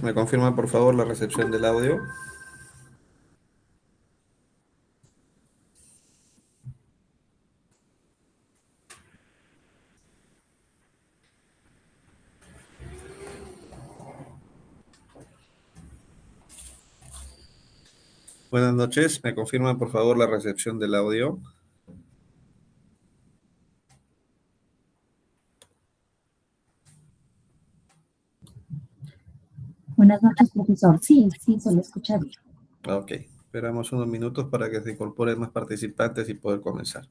¿Me confirma por favor la recepción del audio? Buenas noches, ¿me confirma por favor la recepción del audio? Buenas noches, profesor. Sí, sí, se lo escucha bien. Ok, esperamos unos minutos para que se incorporen más participantes y poder comenzar.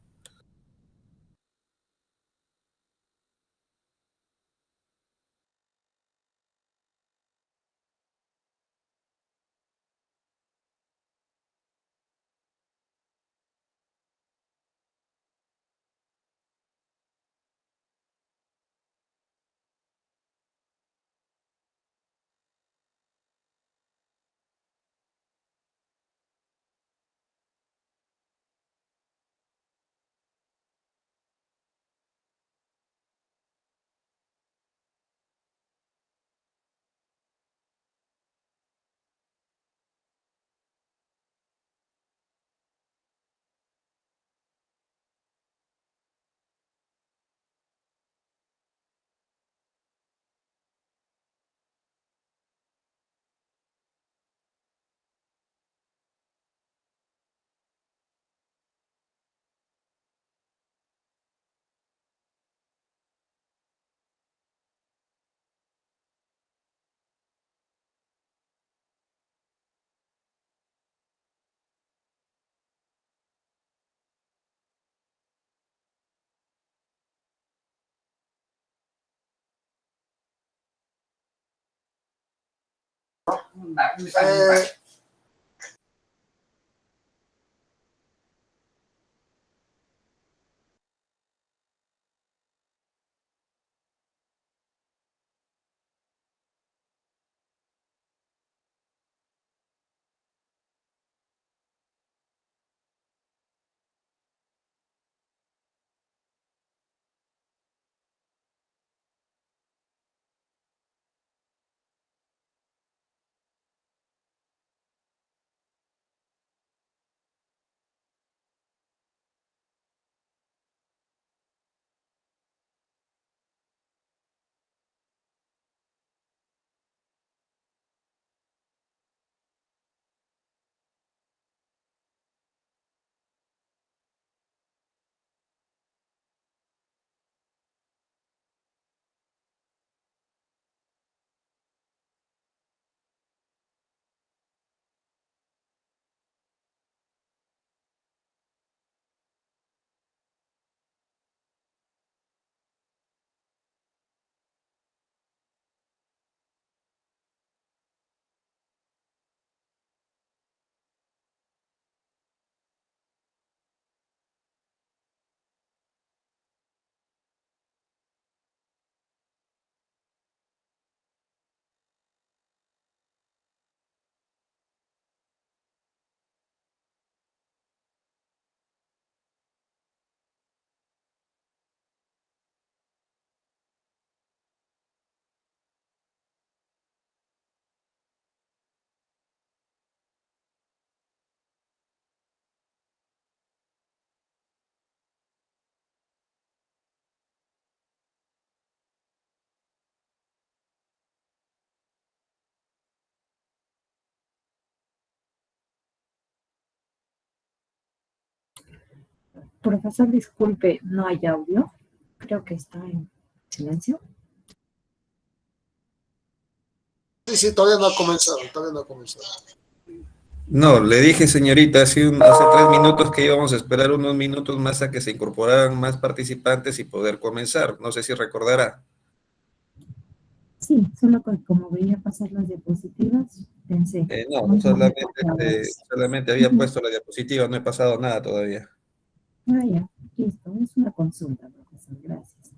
Profesor, disculpe, no hay audio. Creo que está en silencio. Sí, sí, todavía no ha comenzado, todavía no ha comenzado. No, le dije señorita, hace 3 minutos que íbamos a esperar unos minutos más a que se incorporaran más participantes y poder comenzar. No sé si recordará. Sí, solo que como veía pasar las diapositivas, pensé, No, no, no me toca ahora. solamente había Ujú. puesto la diapositiva, no he pasado nada todavía. Ah, ya, listo, es una consulta, profesor, gracias.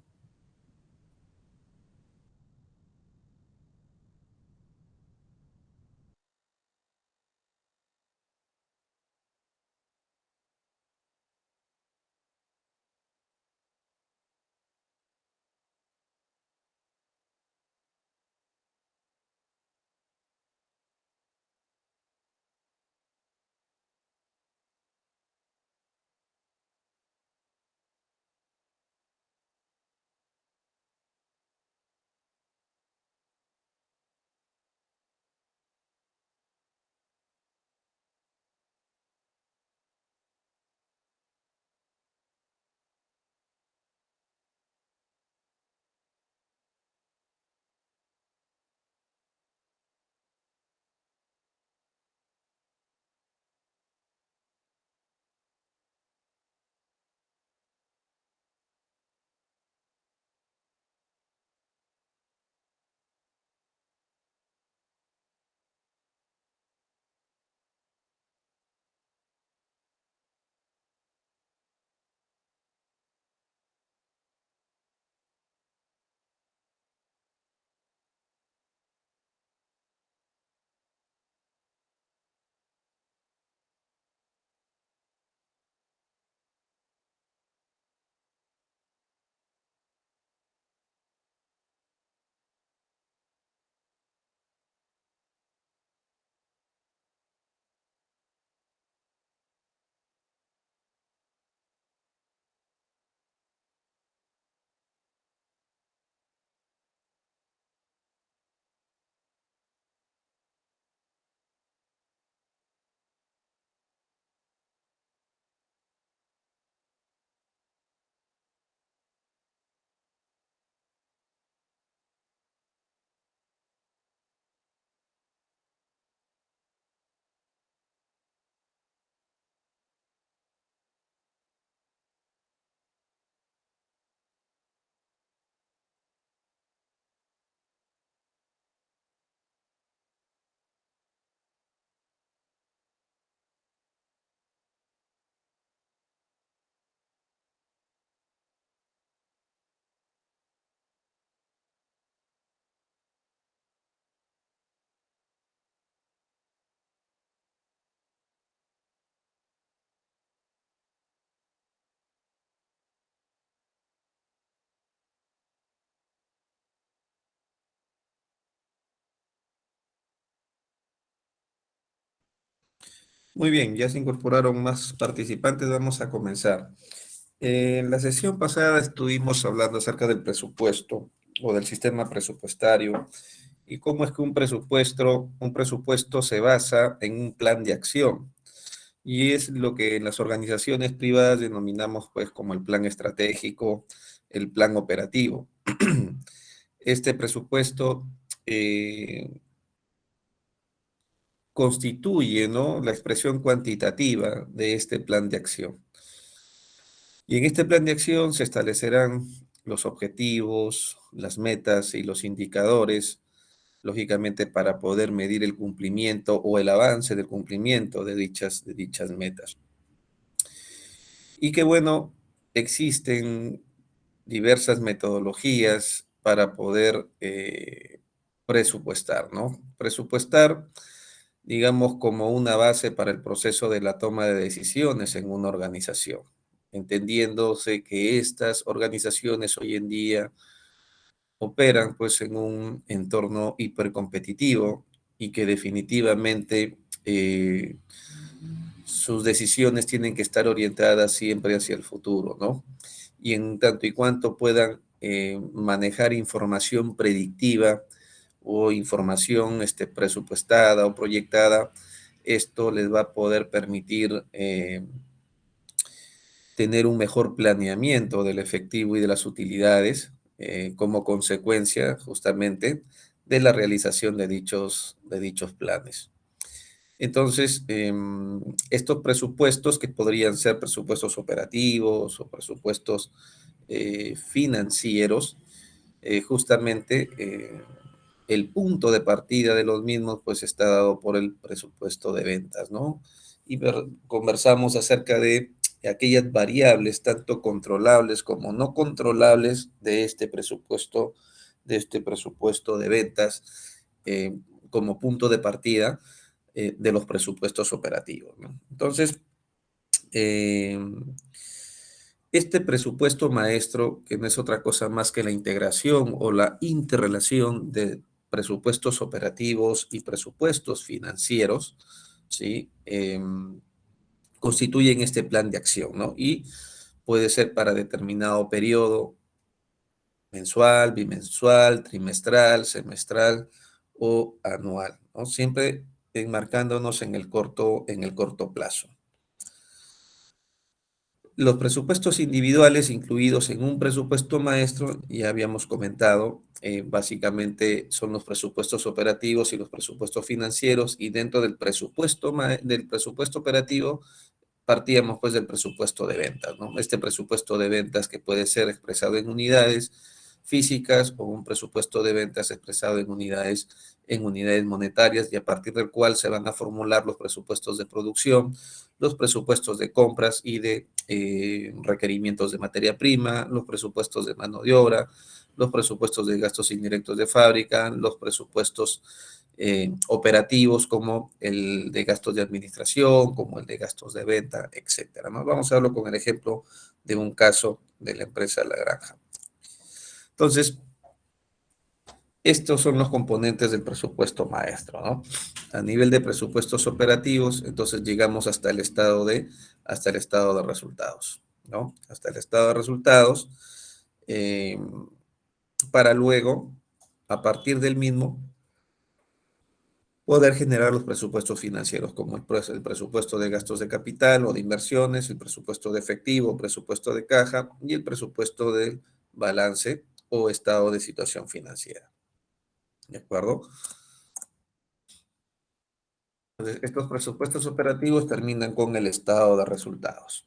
Muy bien, ya se incorporaron más participantes, vamos a comenzar. En la sesión pasada estuvimos hablando acerca del presupuesto o del sistema presupuestario y cómo es que un presupuesto se basa en un plan de acción. Y es lo que en las organizaciones privadas denominamos pues como el plan estratégico, el plan operativo. Este presupuesto constituye, ¿no?, la expresión cuantitativa de este plan de acción. Y en este plan de acción se establecerán los objetivos, las metas y los indicadores, lógicamente para poder medir el cumplimiento o el avance del cumplimiento de dichas metas. Y que bueno, existen diversas metodologías para poder presupuestar, ¿no? Presupuestar, digamos, como una base para el proceso de la toma de decisiones en una organización, entendiéndose que estas organizaciones hoy en día operan pues en un entorno hipercompetitivo y que definitivamente sus decisiones tienen que estar orientadas siempre hacia el futuro, ¿no? Y en tanto y cuanto puedan manejar información predictiva o información presupuestada o proyectada, esto les va a poder permitir tener un mejor planeamiento del efectivo y de las utilidades como consecuencia justamente de la realización de dichos planes. Entonces, estos presupuestos que podrían ser presupuestos operativos o presupuestos financieros, justamente el punto de partida de los mismos pues está dado por el presupuesto de ventas, ¿no? Y conversamos acerca de aquellas variables, tanto controlables como no controlables, de este presupuesto de ventas como punto de partida de los presupuestos operativos, ¿no? Entonces, eh, este presupuesto maestro, que no es otra cosa más que la integración o la interrelación de presupuestos operativos y presupuestos financieros, ¿sí? Constituyen este plan de acción, ¿no? Y puede ser para determinado periodo mensual, bimensual, trimestral, semestral o anual, ¿no? Siempre enmarcándonos en el corto plazo. Los presupuestos individuales incluidos en un presupuesto maestro, ya habíamos comentado, básicamente son los presupuestos operativos y los presupuestos financieros, y dentro del presupuesto operativo partíamos pues del presupuesto de ventas, ¿no? Este presupuesto de ventas que puede ser expresado en unidades físicas o un presupuesto de ventas expresado en unidades monetarias, y a partir del cual se van a formular los presupuestos de producción, los presupuestos de compras y de requerimientos de materia prima, los presupuestos de mano de obra, los presupuestos de gastos indirectos de fábrica, los presupuestos operativos como el de gastos de administración, como el de gastos de venta, etcétera, ¿no? Vamos a verlo con el ejemplo de un caso de la empresa La Granja. Entonces, estos son los componentes del presupuesto maestro, ¿no? A nivel de presupuestos operativos, entonces llegamos hasta el estado de resultados, ¿no? Hasta el estado de resultados, eh, para luego, a partir del mismo, poder generar los presupuestos financieros, como el presupuesto de gastos de capital o de inversiones, el presupuesto de efectivo, presupuesto de caja y el presupuesto del balance o estado de situación financiera. ¿De acuerdo? Entonces, estos presupuestos operativos terminan con el estado de resultados,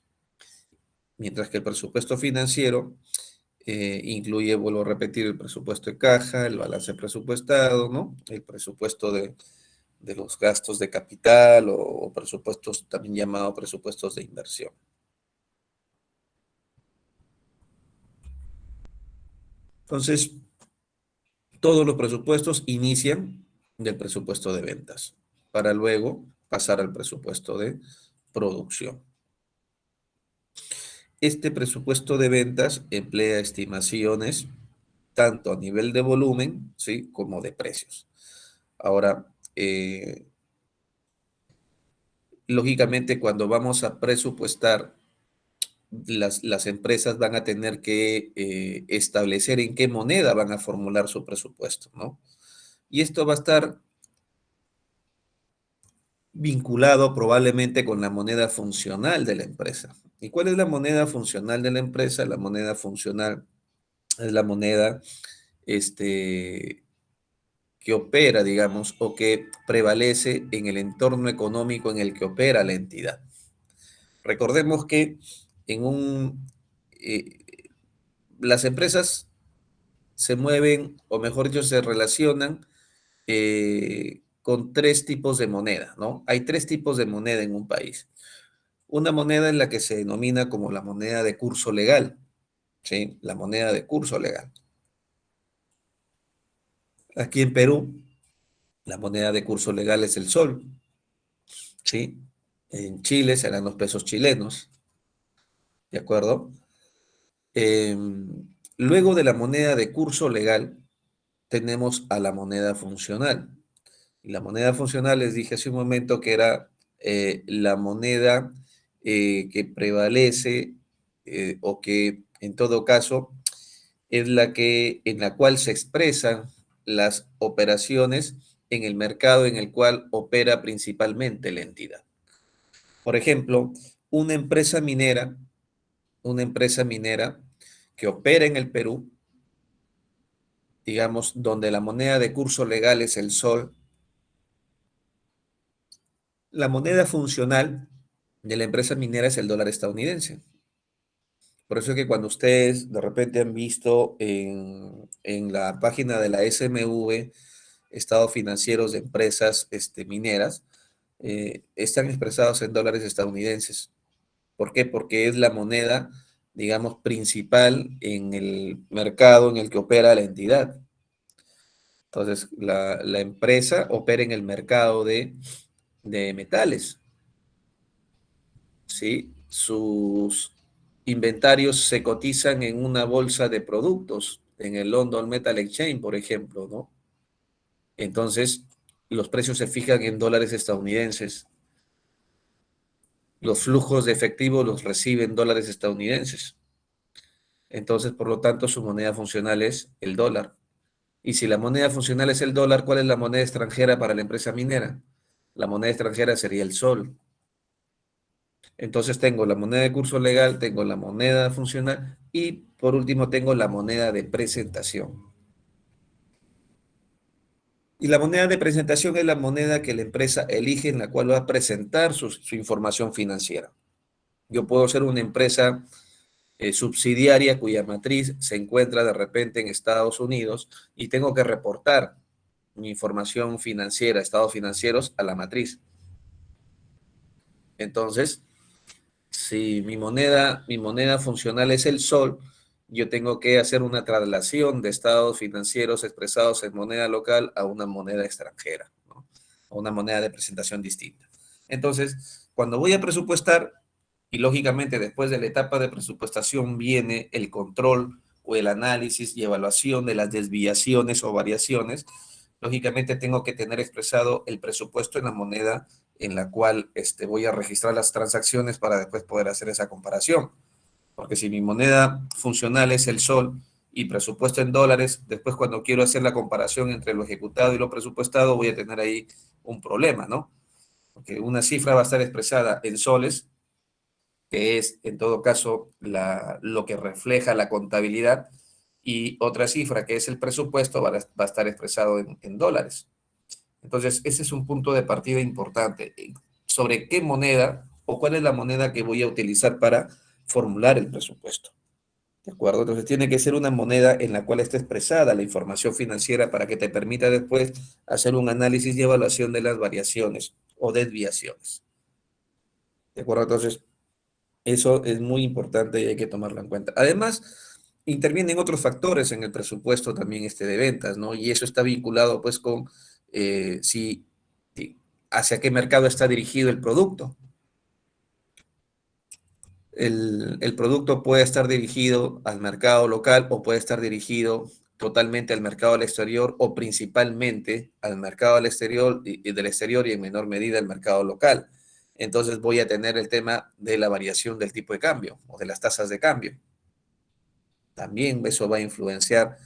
mientras que el presupuesto financiero incluye, vuelvo a repetir, el presupuesto de caja, el balance presupuestado, ¿no? El presupuesto de los gastos de capital o presupuestos también llamados presupuestos de inversión. Entonces, todos los presupuestos inician del presupuesto de ventas para luego pasar al presupuesto de producción. Este presupuesto de ventas emplea estimaciones tanto a nivel de volumen, ¿sí?, como de precios. Ahora, lógicamente, cuando vamos a presupuestar, las empresas van a tener que establecer en qué moneda van a formular su presupuesto, ¿no? Y esto va a estar vinculado probablemente con la moneda funcional de la empresa. ¿Y cuál es la moneda funcional de la empresa? La moneda funcional es la moneda este, que opera, digamos, o que prevalece en el entorno económico en el que opera la entidad. Recordemos que en eh, las empresas se mueven, o mejor dicho, se relacionan con tres tipos de moneda, ¿no? Hay tres tipos de moneda en un país. Una moneda en la que se denomina como la moneda de curso legal, ¿sí? La moneda de curso legal. Aquí en Perú, la moneda de curso legal es el sol, ¿sí? En Chile serán los pesos chilenos, ¿de acuerdo? Luego de la moneda de curso legal, tenemos a la moneda funcional. Y la moneda funcional, les dije hace un momento que era la moneda que prevalece o que en todo caso es la que en la cual se expresan las operaciones en el mercado en el cual opera principalmente la entidad. Por ejemplo, una empresa minera, una empresa minera que opera en el Perú, digamos, donde la moneda de curso legal es el sol, la moneda funcional de la empresa minera es el dólar estadounidense. Por eso es que cuando ustedes de repente han visto en la página de la SMV, estados financieros de empresas mineras, están expresados en dólares estadounidenses. ¿Por qué? Porque es la moneda, digamos, principal en el mercado en el que opera la entidad. Entonces, la empresa opera en el mercado de metales, ¿sí? Sus inventarios se cotizan en una bolsa de productos, en el London Metal Exchange, por ejemplo, ¿no? Entonces, los precios se fijan en dólares estadounidenses. Los flujos de efectivo los reciben dólares estadounidenses. Entonces, por lo tanto, su moneda funcional es el dólar. Y si la moneda funcional es el dólar, ¿cuál es la moneda extranjera para la empresa minera? La moneda extranjera sería el sol. Entonces tengo la moneda de curso legal, tengo la moneda funcional y por último tengo la moneda de presentación. Y la moneda de presentación es la moneda que la empresa elige en la cual va a presentar su información financiera. Yo puedo ser una empresa subsidiaria cuya matriz se encuentra de repente en Estados Unidos y tengo que reportar mi información financiera, estados financieros a la matriz. Entonces, si mi moneda funcional es el sol, yo tengo que hacer una traslación de estados financieros expresados en moneda local a una moneda extranjera, ¿no? A una moneda de presentación distinta. Entonces, cuando voy a presupuestar, y lógicamente después de la etapa de presupuestación viene el control o el análisis y evaluación de las desviaciones o variaciones, lógicamente tengo que tener expresado el presupuesto en la moneda en la cual voy a registrar las transacciones para después poder hacer esa comparación. Porque si mi moneda funcional es el sol y presupuesto en dólares, después cuando quiero hacer la comparación entre lo ejecutado y lo presupuestado, voy a tener ahí un problema, ¿no? Porque una cifra va a estar expresada en soles, que es en todo caso lo que refleja la contabilidad, y otra cifra, que es el presupuesto, va a estar expresado en dólares. Entonces, ese es un punto de partida importante. Sobre qué moneda o cuál es la moneda que voy a utilizar para formular el presupuesto. ¿De acuerdo? Entonces, tiene que ser una moneda en la cual esté expresada la información financiera para que te permita después hacer un análisis y evaluación de las variaciones o desviaciones. ¿De acuerdo? Entonces, eso es muy importante y hay que tomarlo en cuenta. Además, intervienen otros factores en el presupuesto también de ventas, ¿no? Y eso está vinculado pues con si hacia qué mercado está dirigido el producto. El producto puede estar dirigido al mercado local o puede estar dirigido totalmente al mercado al exterior o principalmente al mercado al exterior y del exterior y en menor medida al mercado local. entonces voy a tener el tema de la variación del tipo de cambio o de las tasas de cambio. También eso va a influenciar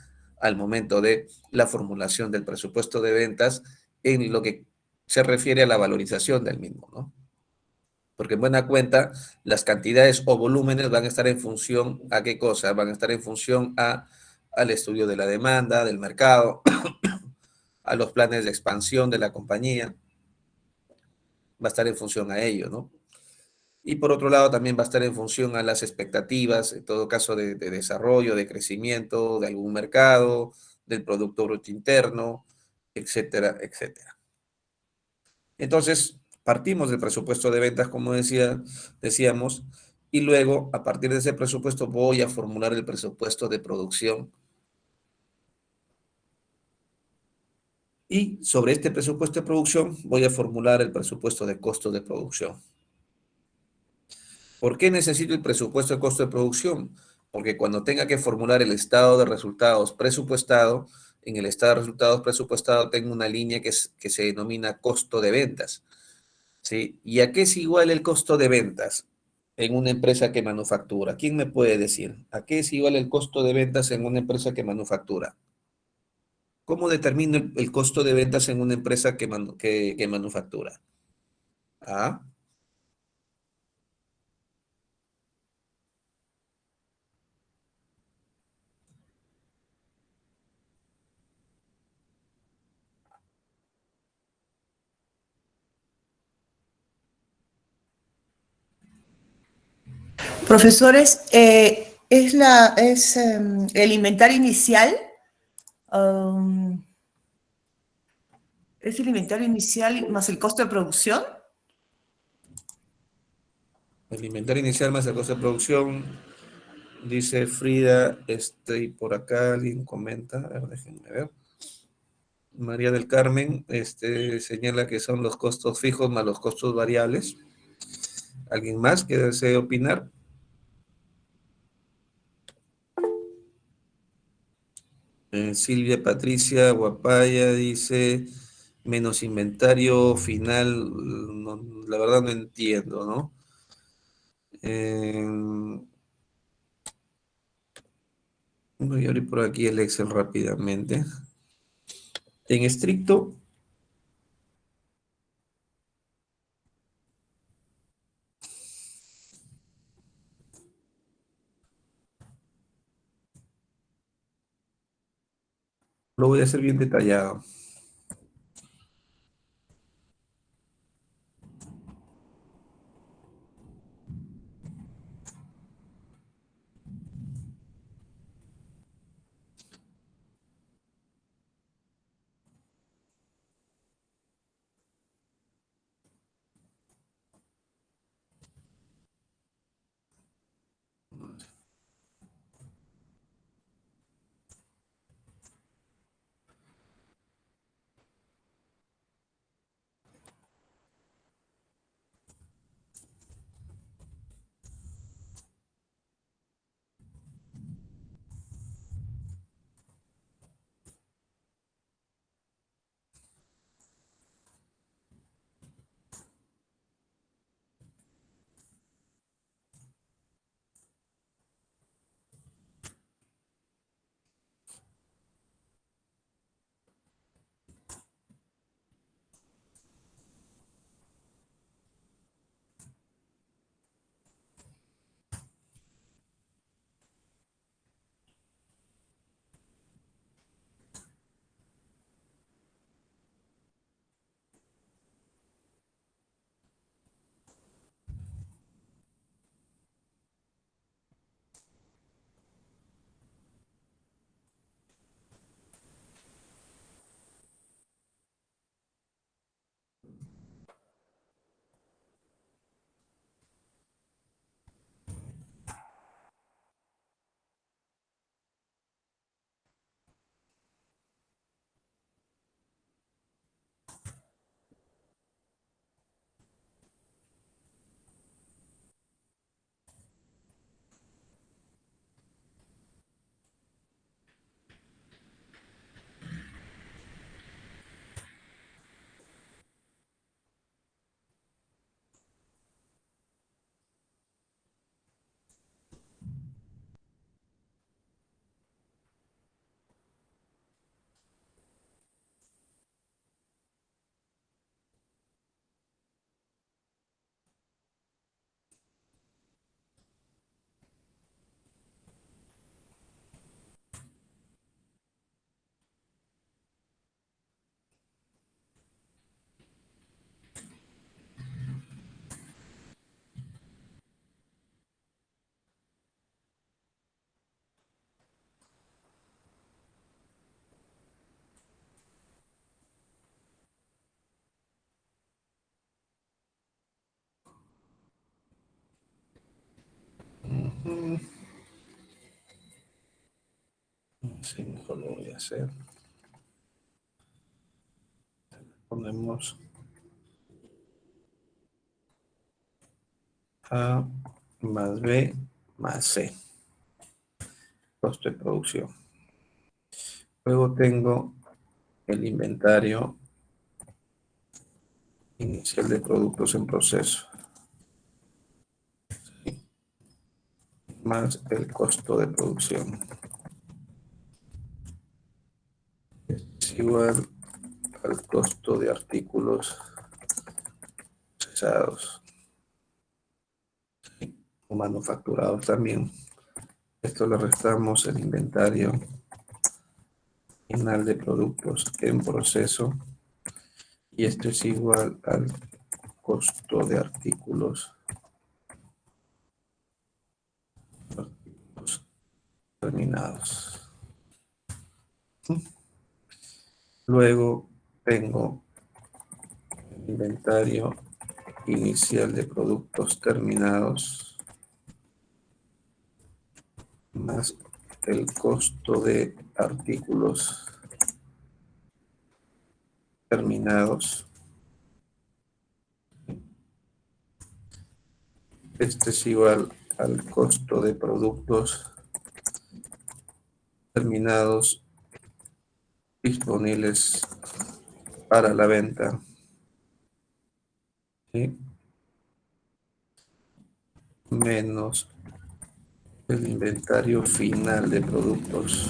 al momento de la formulación del presupuesto de ventas en lo que se refiere a la valorización del mismo, ¿no? Porque en buena cuenta, las cantidades o volúmenes van a estar en función a qué cosa, van a estar en función al estudio de la demanda, del mercado, a los planes de expansión de la compañía, va a estar en función a ello, ¿no? Y por otro lado, también va a estar en función a las expectativas, en todo caso, de desarrollo, de crecimiento de algún mercado, del Producto Bruto Interno, etcétera, etcétera. Entonces, partimos del presupuesto de ventas, como decíamos, y luego, a partir de ese presupuesto, voy a formular el presupuesto de producción. Y sobre este presupuesto de producción, voy a formular el presupuesto de costos de producción. ¿Por qué necesito el presupuesto de costo de producción? Porque cuando tenga que formular el estado de resultados presupuestado, en el estado de resultados presupuestado tengo una línea que se denomina costo de ventas. ¿Sí? ¿Y a qué es igual el costo de ventas en una empresa que manufactura? ¿Quién me puede decir? ¿A qué es igual el costo de ventas en una empresa que manufactura? ¿Cómo determino el costo de ventas en una empresa que manufactura? ¿Ah? Profesores, el inventario inicial. um, ¿Es el inventario inicial más el costo de producción? El inventario inicial más el costo de producción, dice Frida, estoy por acá, alguien comenta, a ver, déjenme ver. María del Carmen, señala que son los costos fijos más los costos variables. ¿Alguien más que desee opinar? Silvia Patricia Guapaya dice, menos inventario final, la verdad no entiendo, ¿no? Voy a abrir por aquí el Excel rápidamente. En estricto, lo voy a hacer bien detallado. Sí, mejor lo voy a hacer. Ponemos A más B más C. Costo de producción. Luego tengo el inventario inicial de productos en proceso, más el costo de producción. Es igual al costo de artículos procesados o manufacturados también. Esto le restamos el inventario final de productos en proceso y esto es igual al costo de artículos terminados. Luego tengo el inventario inicial de productos terminados más el costo de artículos terminados. Este es igual al costo de productos terminados disponibles para la venta. ¿Sí? Menos el inventario final de productos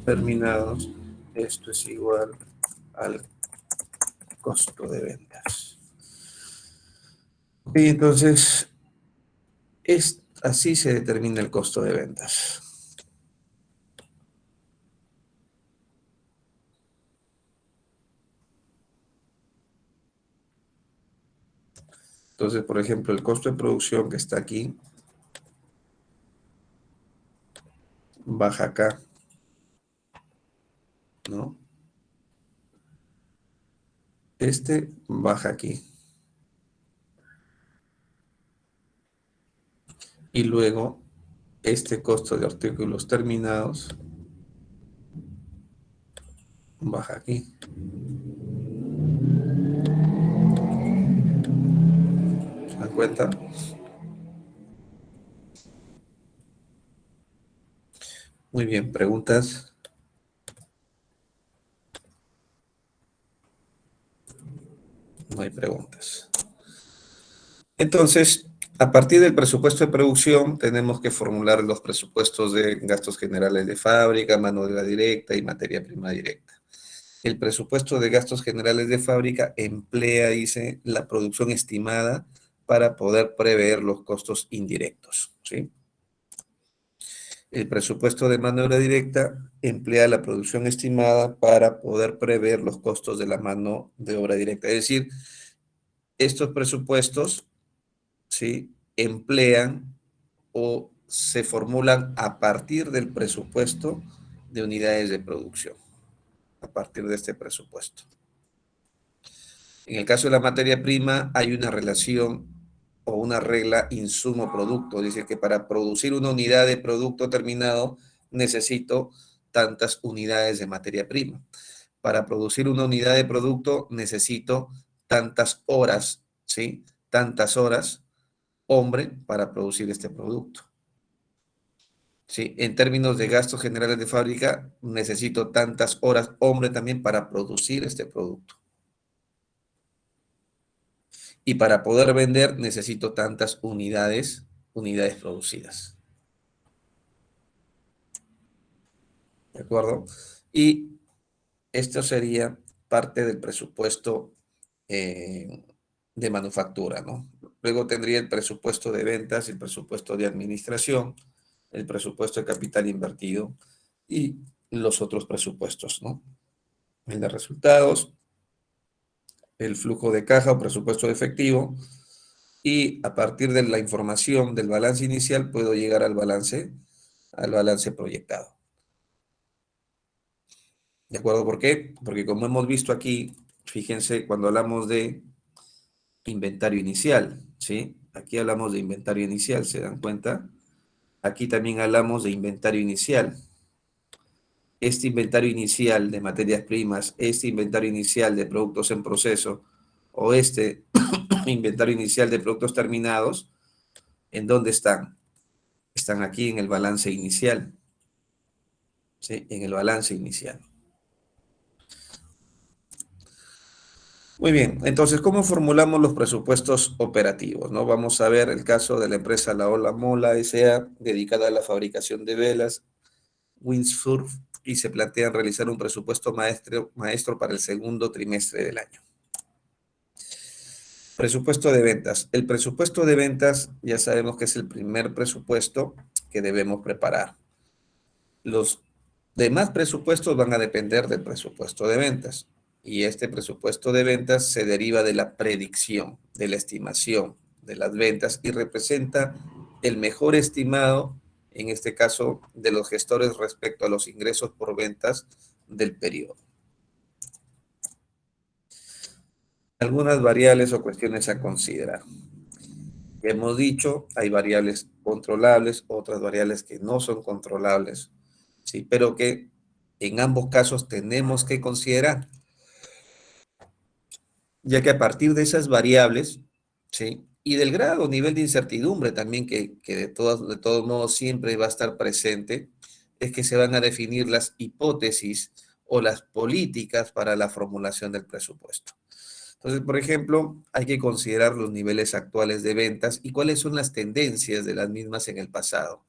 terminados. Esto es igual al costo de ventas. Y entonces, así se determina el costo de ventas. Entonces, por ejemplo, el costo de producción que está aquí, baja acá, ¿no? Este baja aquí. Y luego, este costo de artículos terminados baja aquí. ¿Se dan cuenta? Muy bien, ¿preguntas? No hay preguntas. Entonces, a partir del presupuesto de producción, tenemos que formular los presupuestos de gastos generales de fábrica, mano de obra directa y materia prima directa. El presupuesto de gastos generales de fábrica emplea, dice, la producción estimada para poder prever los costos indirectos, ¿sí? El presupuesto de mano de obra directa emplea la producción estimada para poder prever los costos de la mano de obra directa. Es decir, estos presupuestos, ¿sí?, emplean o se formulan a partir del presupuesto de unidades de producción, a partir de este presupuesto. En el caso de la materia prima hay una relación o una regla insumo-producto. Dice que para producir una unidad de producto terminado necesito tantas unidades de materia prima. Para producir una unidad de producto necesito tantas horas, ¿sí? Tantas horas, hombre, para producir este producto. ¿Sí? En términos de gastos generales de fábrica, necesito tantas horas, hombre, también para producir este producto. Y para poder vender necesito tantas unidades producidas. ¿De acuerdo? Y esto sería parte del presupuesto de manufactura, ¿no? Luego tendría el presupuesto de ventas, el presupuesto de administración, el presupuesto de capital invertido y los otros presupuestos, ¿no? El de resultados, el flujo de caja o presupuesto de efectivo, y a partir de la información del balance inicial puedo llegar al balance proyectado. ¿De acuerdo? ¿Por qué? Porque como hemos visto aquí, fíjense, cuando hablamos de inventario inicial, ¿sí? Aquí hablamos de inventario inicial, ¿se dan cuenta? Aquí también hablamos de inventario inicial. Este inventario inicial de materias primas, este inventario inicial de productos en proceso, o este inventario inicial de productos terminados, ¿en dónde están? Están aquí en el balance inicial, ¿sí? En el balance inicial. Muy bien, entonces, ¿cómo formulamos los presupuestos operativos? ¿No? Vamos a ver el caso de la empresa La Ola Mola S.A., dedicada a la fabricación de velas, windsurf, y se plantea realizar un presupuesto maestro para el segundo trimestre del año. Presupuesto de ventas. El presupuesto de ventas ya sabemos que es el primer presupuesto que debemos preparar. Los demás presupuestos van a depender del presupuesto de ventas. Y este presupuesto de ventas se deriva de la predicción, de la estimación de las ventas y representa el mejor estimado, en este caso, de los gestores respecto a los ingresos por ventas del periodo. Algunas variables o cuestiones a considerar. Ya hemos dicho, hay variables controlables, otras variables que no son controlables, ¿sí? Pero que en ambos casos tenemos que considerar, ya que a partir de esas variables, ¿sí? Y del grado o nivel de incertidumbre también que de todos modos siempre va a estar presente, es que se van a definir las hipótesis o las políticas para la formulación del presupuesto. Entonces, por ejemplo, hay que considerar los niveles actuales de ventas y cuáles son las tendencias de las mismas en el pasado.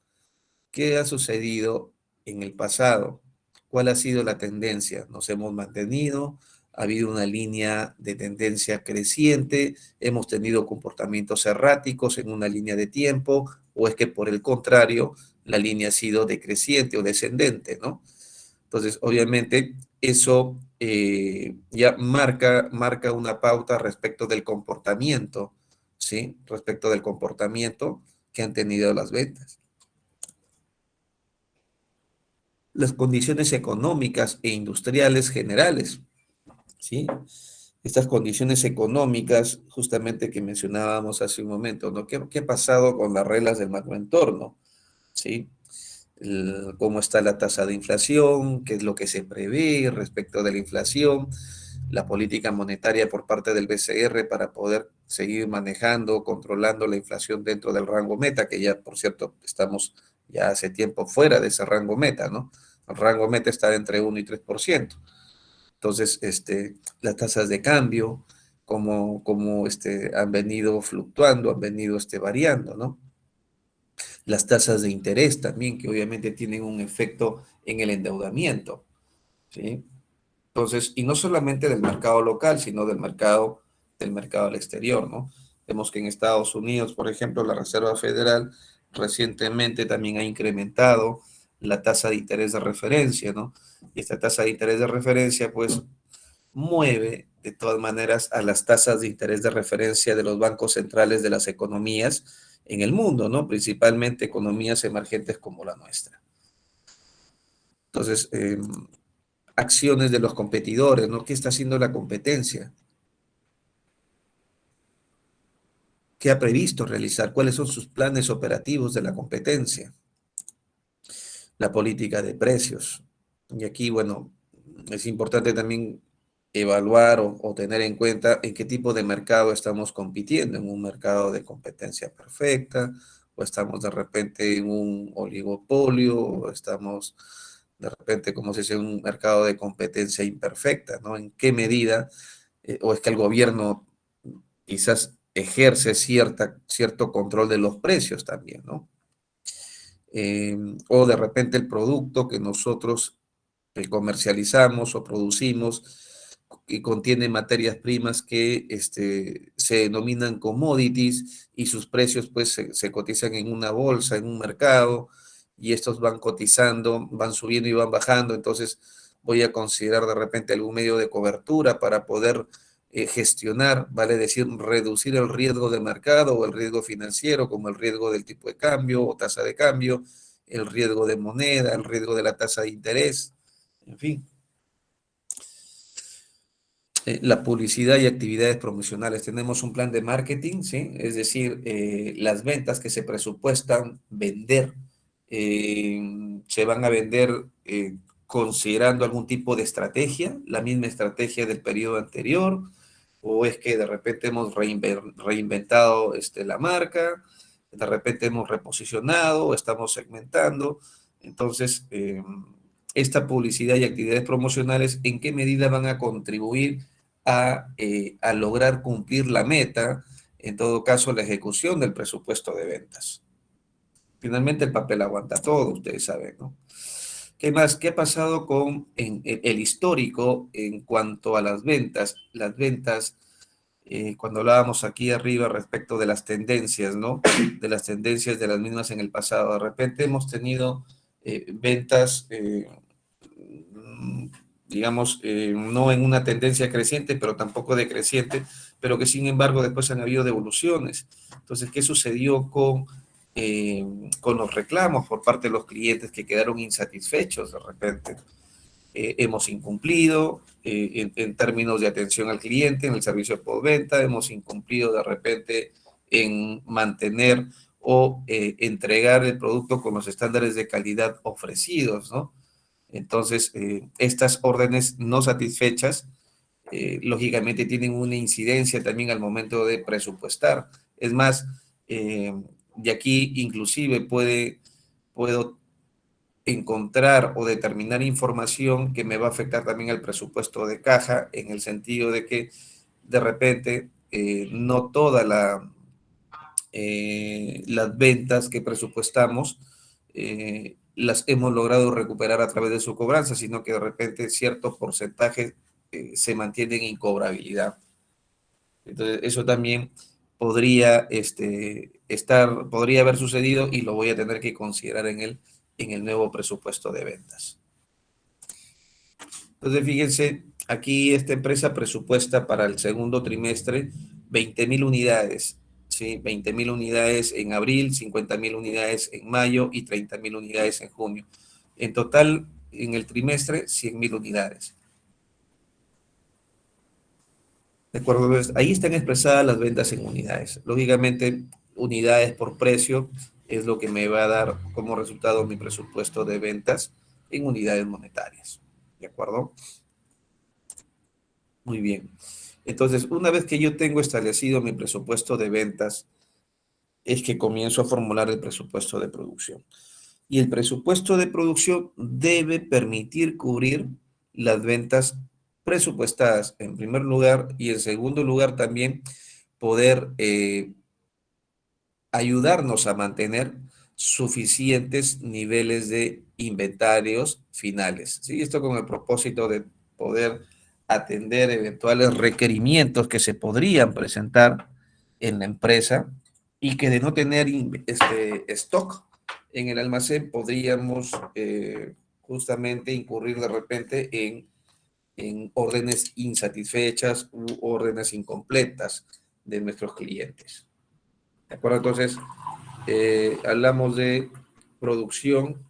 ¿Qué ha sucedido en el pasado? ¿Cuál ha sido la tendencia? ¿Nos hemos mantenido? ¿Ha habido una línea de tendencia creciente? ¿Hemos tenido comportamientos erráticos en una línea de tiempo? ¿O es que por el contrario, la línea ha sido decreciente o descendente, ¿no? Entonces, obviamente, eso ya marca una pauta respecto del comportamiento, ¿sí? Respecto del comportamiento que han tenido las ventas. Las condiciones económicas e industriales generales, ¿sí? Estas condiciones económicas, justamente que mencionábamos hace un momento, ¿no? ¿Qué ha pasado con las reglas del macroentorno? ¿Sí? Cómo está la tasa de inflación, qué es lo que se prevé respecto de la inflación, la política monetaria por parte del BCR para poder seguir manejando, controlando la inflación dentro del rango meta, que ya, por cierto, estamos ya hace tiempo fuera de ese rango meta, ¿no? El rango meta está entre 1 y 3%. Entonces, las tasas de cambio, como han venido fluctuando, han venido variando, ¿no? Las tasas de interés también, que obviamente tienen un efecto en el endeudamiento, ¿sí? Entonces, y no solamente del mercado local, sino del mercado al exterior, ¿no? Vemos que en Estados Unidos, por ejemplo, la Reserva Federal recientemente también ha incrementado la tasa de interés de referencia, ¿no? Y esta tasa de interés de referencia, pues, mueve de todas maneras a las tasas de interés de referencia de los bancos centrales de las economías en el mundo, ¿no? Principalmente economías emergentes como la nuestra. Entonces, acciones de los competidores, ¿no? ¿Qué está haciendo la competencia? ¿Qué ha previsto realizar? ¿Cuáles son sus planes operativos de la competencia? La política de precios. Y aquí, bueno, es importante también evaluar o tener en cuenta en qué tipo de mercado estamos compitiendo, en un mercado de competencia perfecta, o estamos de repente en un oligopolio, o estamos de repente, como se dice, en un mercado de competencia imperfecta, ¿no? ¿En qué medida, o es que el gobierno quizás ejerce cierto control de los precios también, ¿no? O de repente el producto que nosotros comercializamos o producimos y contiene materias primas que se denominan commodities y sus precios pues se cotizan en una bolsa, en un mercado, y estos van cotizando, van subiendo y van bajando. Entonces voy a considerar de repente algún medio de cobertura para poder gestionar, vale decir, reducir el riesgo de mercado o el riesgo financiero, como el riesgo del tipo de cambio o tasa de cambio, el riesgo de moneda, el riesgo de la tasa de interés, en fin. La publicidad y actividades promocionales. Tenemos un plan de marketing, ¿sí? Es decir, las ventas que se presupuestan vender, se van a vender considerando algún tipo de estrategia, la misma estrategia del periodo anterior, o es que de repente hemos reinventado la marca, de repente hemos reposicionado, o estamos segmentando. Entonces, esta publicidad y actividades promocionales, ¿en qué medida van a contribuir a lograr cumplir la meta, en todo caso la ejecución del presupuesto de ventas? Finalmente el papel aguanta todo, ustedes saben, ¿no? ¿Qué más? ¿Qué ha pasado con el histórico en cuanto a las ventas? Las ventas, cuando hablábamos aquí arriba respecto de las tendencias, ¿no? De las tendencias de las mismas en el pasado. De repente hemos tenido ventas, digamos, no en una tendencia creciente, pero tampoco decreciente, pero que sin embargo después han habido devoluciones. Entonces, ¿qué sucedió con los reclamos por parte de los clientes que quedaron insatisfechos de repente? Hemos incumplido en términos de atención al cliente, en el servicio de postventa, hemos incumplido de repente en mantener o entregar el producto con los estándares de calidad ofrecidos, ¿no? Entonces, estas órdenes no satisfechas, lógicamente tienen una incidencia también al momento de presupuestar. Es más, de aquí inclusive puedo encontrar o determinar información que me va a afectar también al presupuesto de caja, en el sentido de que de repente no todas las ventas que presupuestamos las hemos logrado recuperar a través de su cobranza, sino que de repente cierto porcentaje se mantiene en incobrabilidad. Entonces, eso también podría, podría haber sucedido y lo voy a tener que considerar en el nuevo presupuesto de ventas. Entonces, fíjense, aquí esta empresa presupuesta para el segundo trimestre 20.000 unidades, ¿sí? 20.000 unidades en abril, 50.000 unidades en mayo y 30.000 unidades en junio. En total, en el trimestre, 100.000 unidades. ¿De acuerdo? Entonces, ahí están expresadas las ventas en unidades. Lógicamente, unidades por precio es lo que me va a dar como resultado mi presupuesto de ventas en unidades monetarias. ¿De acuerdo? Muy bien. Entonces, una vez que yo tengo establecido mi presupuesto de ventas, es que comienzo a formular el presupuesto de producción. Y el presupuesto de producción debe permitir cubrir las ventas presupuestadas en primer lugar, y en segundo lugar también poder ayudarnos a mantener suficientes niveles de inventarios finales. ¿Sí? Esto con el propósito de poder atender eventuales requerimientos que se podrían presentar en la empresa, y que de no tener stock en el almacén podríamos justamente incurrir de repente en órdenes insatisfechas u órdenes incompletas de nuestros clientes. ¿De acuerdo? Entonces, hablamos de producción,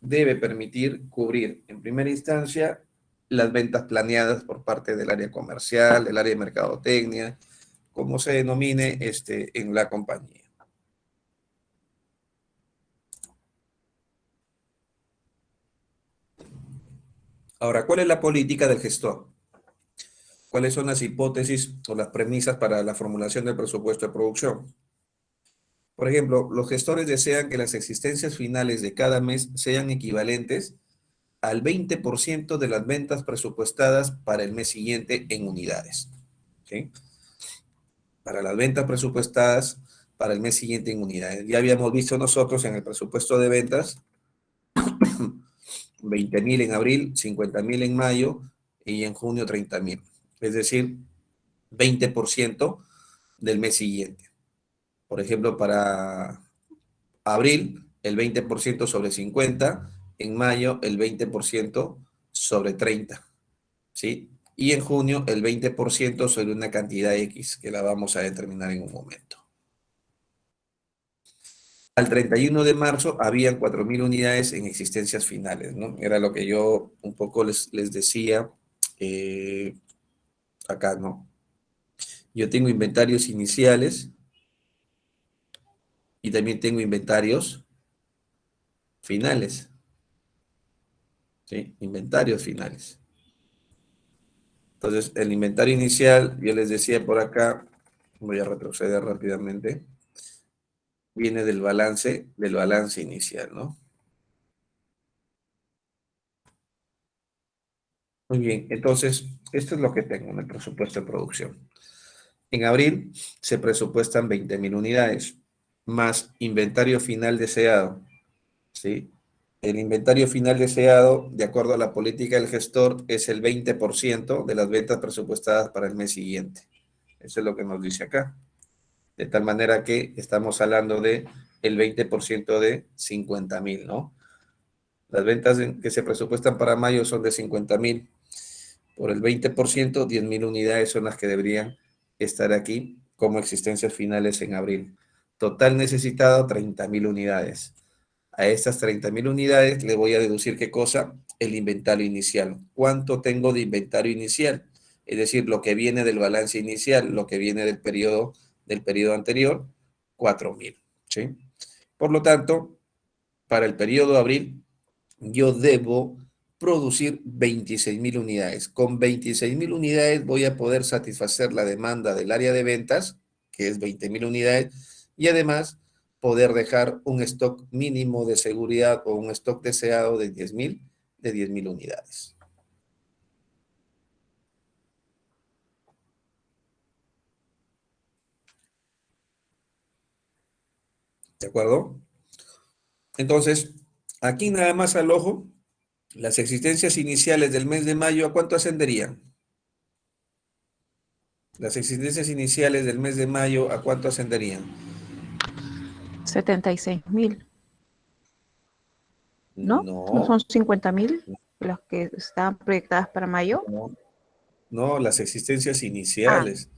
debe permitir cubrir en primera instancia las ventas planeadas por parte del área comercial, del área de mercadotecnia, como se denomine en la compañía. Ahora, ¿cuál es la política del gestor? ¿Cuáles son las hipótesis o las premisas para la formulación del presupuesto de producción? Por ejemplo, los gestores desean que las existencias finales de cada mes sean equivalentes al 20% de las ventas presupuestadas para el mes siguiente en unidades. ¿Sí? Para las ventas presupuestadas para el mes siguiente en unidades. Ya habíamos visto nosotros en el presupuesto de ventas 20.000 en abril, 50.000 en mayo y en junio 30.000. Es decir, 20% del mes siguiente. Por ejemplo, para abril, el 20% sobre 50, en mayo, el 20% sobre 30, ¿sí? Y en junio, el 20% sobre una cantidad X, que la vamos a determinar en un momento. Al 31 de marzo, habían 4.000 unidades en existencias finales, ¿no? Era lo que yo un poco les decía acá no. Yo tengo inventarios iniciales y también tengo inventarios finales. ¿Sí? Inventarios finales. Entonces, el inventario inicial, yo les decía por acá, voy a retroceder rápidamente, viene del balance inicial, ¿no? Muy bien, entonces, esto es lo que tengo en el presupuesto de producción. En abril se presupuestan 20.000 unidades, más inventario final deseado, ¿sí? El inventario final deseado, de acuerdo a la política del gestor, es el 20% de las ventas presupuestadas para el mes siguiente. Eso es lo que nos dice acá. De tal manera que estamos hablando de el 20% de 50.000, ¿no? Las ventas que se presupuestan para mayo son de 50.000. Por el 20%, 10.000 unidades son las que deberían estar aquí como existencias finales en abril. Total necesitado, 30.000 unidades. A estas 30.000 unidades le voy a deducir ¿qué cosa? El inventario inicial. ¿Cuánto tengo de inventario inicial? Es decir, lo que viene del balance inicial, lo que viene del periodo anterior, 4.000. ¿Sí? Por lo tanto, para el periodo de abril, yo debo producir 26.000 unidades. Con 26.000 unidades voy a poder satisfacer la demanda del área de ventas, que es 20.000 unidades, y además poder dejar un stock mínimo de seguridad o un stock deseado de 10.000 unidades. ¿De acuerdo? Entonces, aquí nada más al ojo, las existencias iniciales del mes de mayo, ¿a cuánto ascenderían? Las existencias iniciales del mes de mayo, ¿a cuánto ascenderían? 76.000, ¿no? ¿No No, son 50.000 las que estaban proyectadas para mayo? no, no, las existencias Ah, iniciales,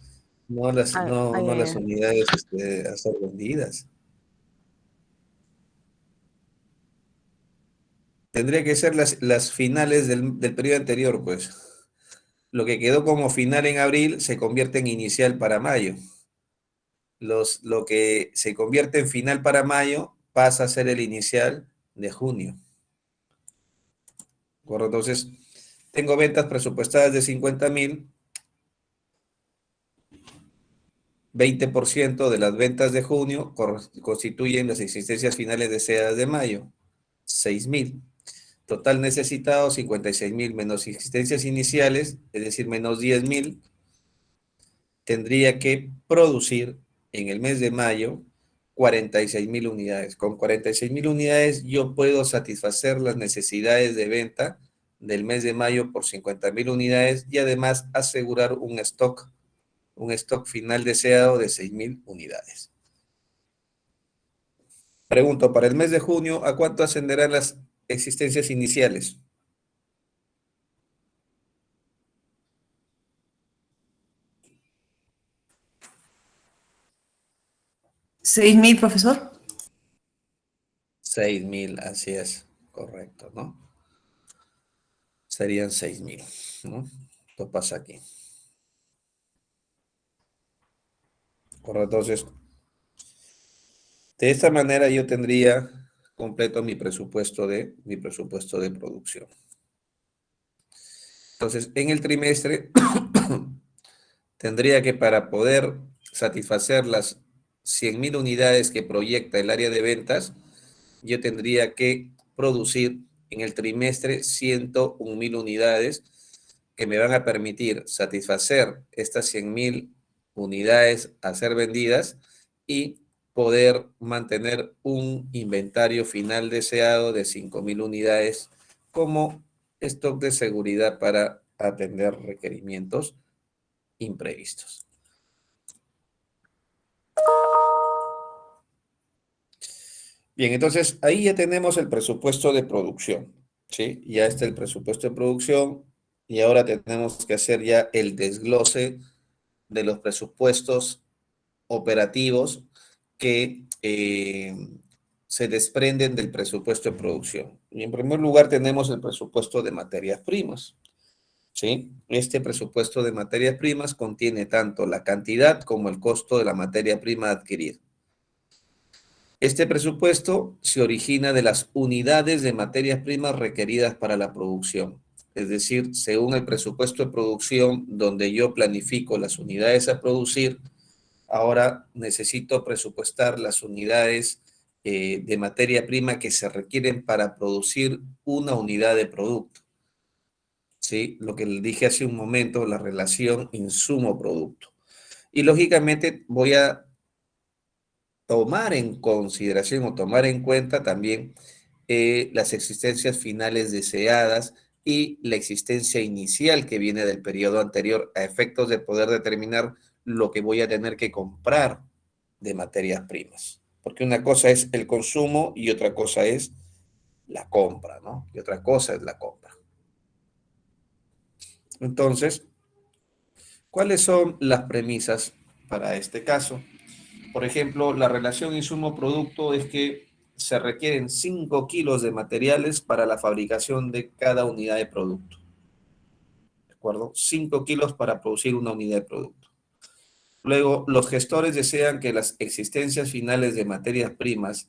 no las, ah, no, no las eh, unidades a ser vendidas. Tendría que ser las finales del periodo anterior, pues. Lo que quedó como final en abril se convierte en inicial para mayo. Lo que se convierte en final para mayo pasa a ser el inicial de junio. ¿Correcto? Entonces, tengo ventas presupuestadas de 50.000, 20% de las ventas de junio constituyen las existencias finales deseadas de mayo, 6.000. Total necesitado, 56.000 menos existencias iniciales, es decir, menos 10.000. Tendría que producir en el mes de mayo 46.000 unidades. Con 46.000 unidades yo puedo satisfacer las necesidades de venta del mes de mayo por 50.000 unidades y además asegurar un stock final deseado de 6.000 unidades. Pregunto, para el mes de junio, ¿a cuánto ascenderán las existencias iniciales? ¿6.000, profesor? 6.000, así es, correcto, ¿no? Serían 6.000, ¿no? Esto pasa aquí. Correcto, entonces, de esta manera yo tendría completo mi presupuesto de producción. Entonces, en el trimestre tendría que, para poder satisfacer las 100.000 unidades que proyecta el área de ventas, yo tendría que producir en el trimestre 101.000 unidades que me van a permitir satisfacer estas 100.000 unidades a ser vendidas y poder mantener un inventario final deseado de 5.000 unidades como stock de seguridad para atender requerimientos imprevistos. Bien, entonces ahí ya tenemos el presupuesto de producción, ¿sí? Ya está el presupuesto de producción y ahora tenemos que hacer ya el desglose de los presupuestos operativos que se desprenden del presupuesto de producción. Y en primer lugar tenemos el presupuesto de materias primas. ¿sí? Este presupuesto de materias primas contiene tanto la cantidad como el costo de la materia prima a adquirir. Este presupuesto se origina de las unidades de materias primas requeridas para la producción. Es decir, según el presupuesto de producción, donde yo planifico las unidades a producir, ahora necesito presupuestar las unidades de materia prima que se requieren para producir una unidad de producto. ¿Sí? Lo que le dije hace un momento, la relación insumo-producto. Y lógicamente voy a tomar en consideración o tomar en cuenta también las existencias finales deseadas y la existencia inicial que viene del periodo anterior a efectos de poder determinar lo que voy a tener que comprar de materias primas. Porque una cosa es el consumo y otra cosa es la compra, ¿no? Y otra cosa es la compra. Entonces, ¿cuáles son las premisas para este caso? Por ejemplo, la relación insumo-producto es que se requieren 5 kilos de materiales para la fabricación de cada unidad de producto. ¿De acuerdo? 5 kilos para producir una unidad de producto. Luego, los gestores desean que las existencias finales de materias primas,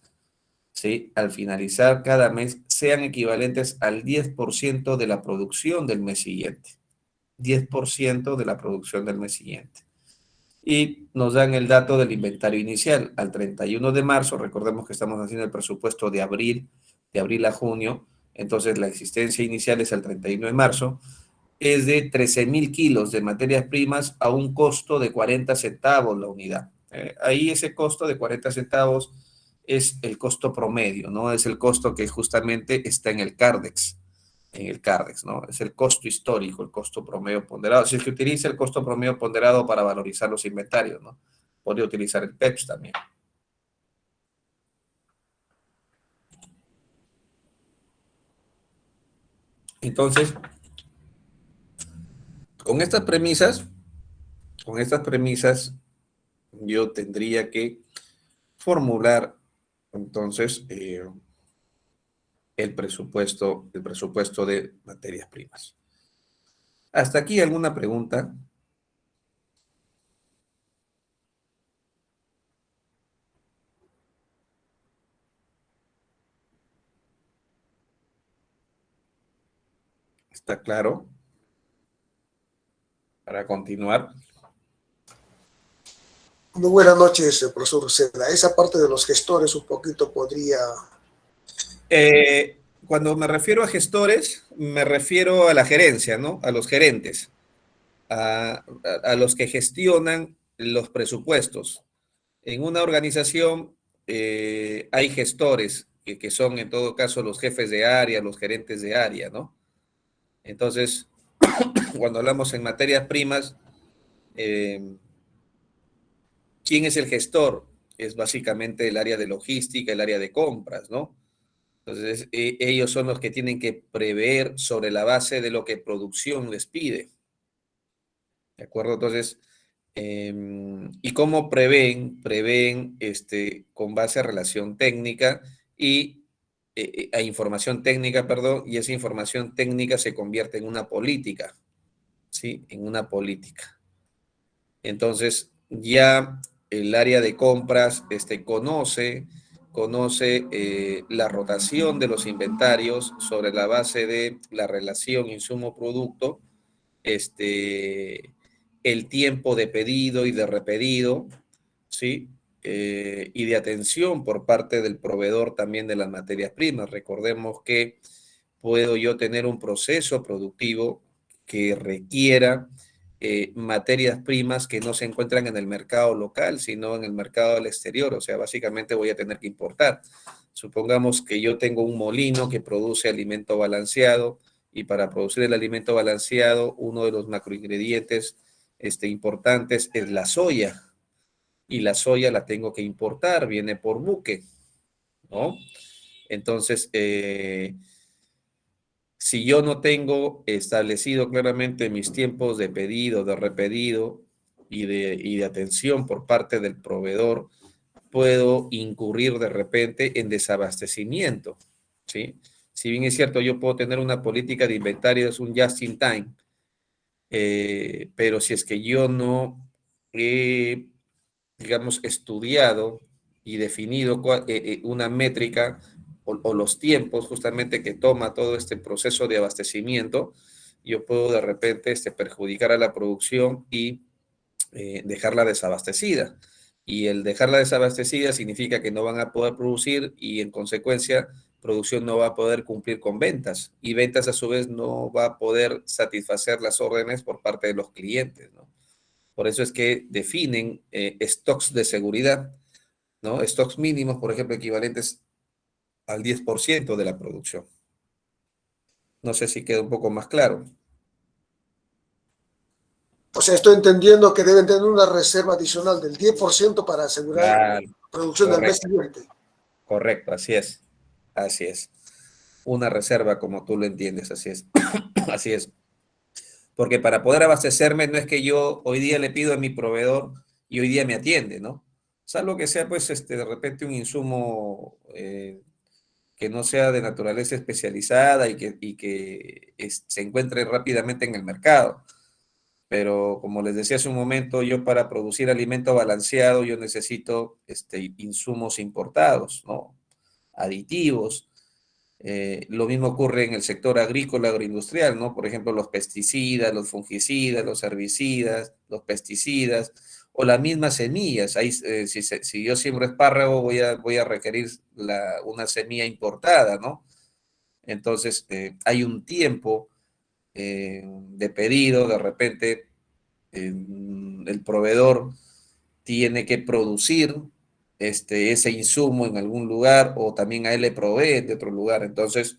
¿sí?, al finalizar cada mes, sean equivalentes al 10% de la producción del mes siguiente. 10% de la producción del mes siguiente. Y nos dan el dato del inventario inicial. Al 31 de marzo, recordemos que estamos haciendo el presupuesto de abril a junio, entonces la existencia inicial es al 31 de marzo, es de 13,000 kilos de materias primas a un costo de 40 centavos la unidad. Ahí ese costo de 40 centavos es el costo promedio, ¿no? Es el costo que justamente está en el Cardex, ¿no? Es el costo histórico, el costo promedio ponderado. Si es que utiliza el costo promedio ponderado para valorizar los inventarios, ¿no? Podría utilizar el PEPS también. Entonces, con estas premisas, yo tendría que formular, entonces, el presupuesto de materias primas. ¿Hasta aquí alguna pregunta? ¿Está claro? Para continuar. Muy buenas noches, profesor Uceda. Esa parte de los gestores un poquito podría... Cuando me refiero a gestores, me refiero a la gerencia, ¿no? A los gerentes, a los que gestionan los presupuestos. En una organización hay gestores que son en todo caso los jefes de área, los gerentes de área, ¿no? Entonces, cuando hablamos en materias primas, ¿quién es el gestor? Es básicamente el área de logística, el área de compras, ¿no? Entonces, ellos son los que tienen que prever sobre la base de lo que producción les pide. ¿De acuerdo? Entonces, ¿y cómo prevén? Prevén con base a relación técnica y a información técnica, perdón, y esa información técnica se convierte en una política, ¿sí? En una política. Entonces, ya el área de compras conoce la rotación de los inventarios sobre la base de la relación insumo-producto, el tiempo de pedido y de repedido, ¿sí? Y de atención por parte del proveedor también de las materias primas. Recordemos que puedo yo tener un proceso productivo que requiera materias primas que no se encuentran en el mercado local, sino en el mercado del exterior. O sea, básicamente voy a tener que importar. Supongamos que yo tengo un molino que produce alimento balanceado y para producir el alimento balanceado, uno de los macroingredientes importantes es la soya. Y la soya la tengo que importar, viene por buque, ¿no? Entonces, si yo no tengo establecido claramente mis tiempos de pedido, de repedido y de atención por parte del proveedor, puedo incurrir de repente en desabastecimiento, ¿sí? Si bien es cierto, yo puedo tener una política de inventarios, un just in time, Pero si es que yo no he, digamos, estudiado y definido una métrica o los tiempos justamente que toma todo este proceso de abastecimiento, yo puedo de repente perjudicar a la producción y dejarla desabastecida. Y el dejarla desabastecida significa que no van a poder producir y en consecuencia producción no va a poder cumplir con ventas y ventas a su vez no va a poder satisfacer las órdenes por parte de los clientes, ¿no? Por eso es que definen stocks de seguridad, ¿no? Stocks mínimos, por ejemplo, equivalentes al 10% de la producción. No sé si queda un poco más claro. O sea, estoy entendiendo que deben tener una reserva adicional del 10% para asegurar Claro, la producción del mes correcto, siguiente. correcto, así es, así es. Una reserva como tú lo entiendes, así es, así es. Porque para poder abastecerme no es que yo hoy día le pido a mi proveedor y hoy día me atiende, ¿no? Salvo que sea, pues, de repente un insumo que no sea de naturaleza especializada y que se encuentre rápidamente en el mercado. Pero como les decía hace un momento, yo para producir alimento balanceado, yo necesito insumos importados, ¿no? Aditivos. Lo mismo ocurre en el sector agrícola agroindustrial, ¿no? Por ejemplo, los pesticidas, los fungicidas, los herbicidas, los pesticidas o las mismas semillas. Ahí, si yo siembro espárrago, voy a requerir una semilla importada, ¿no? Entonces, hay un tiempo de pedido, de repente el proveedor tiene que producir ese insumo en algún lugar o también a él le proveen de otro lugar. Entonces,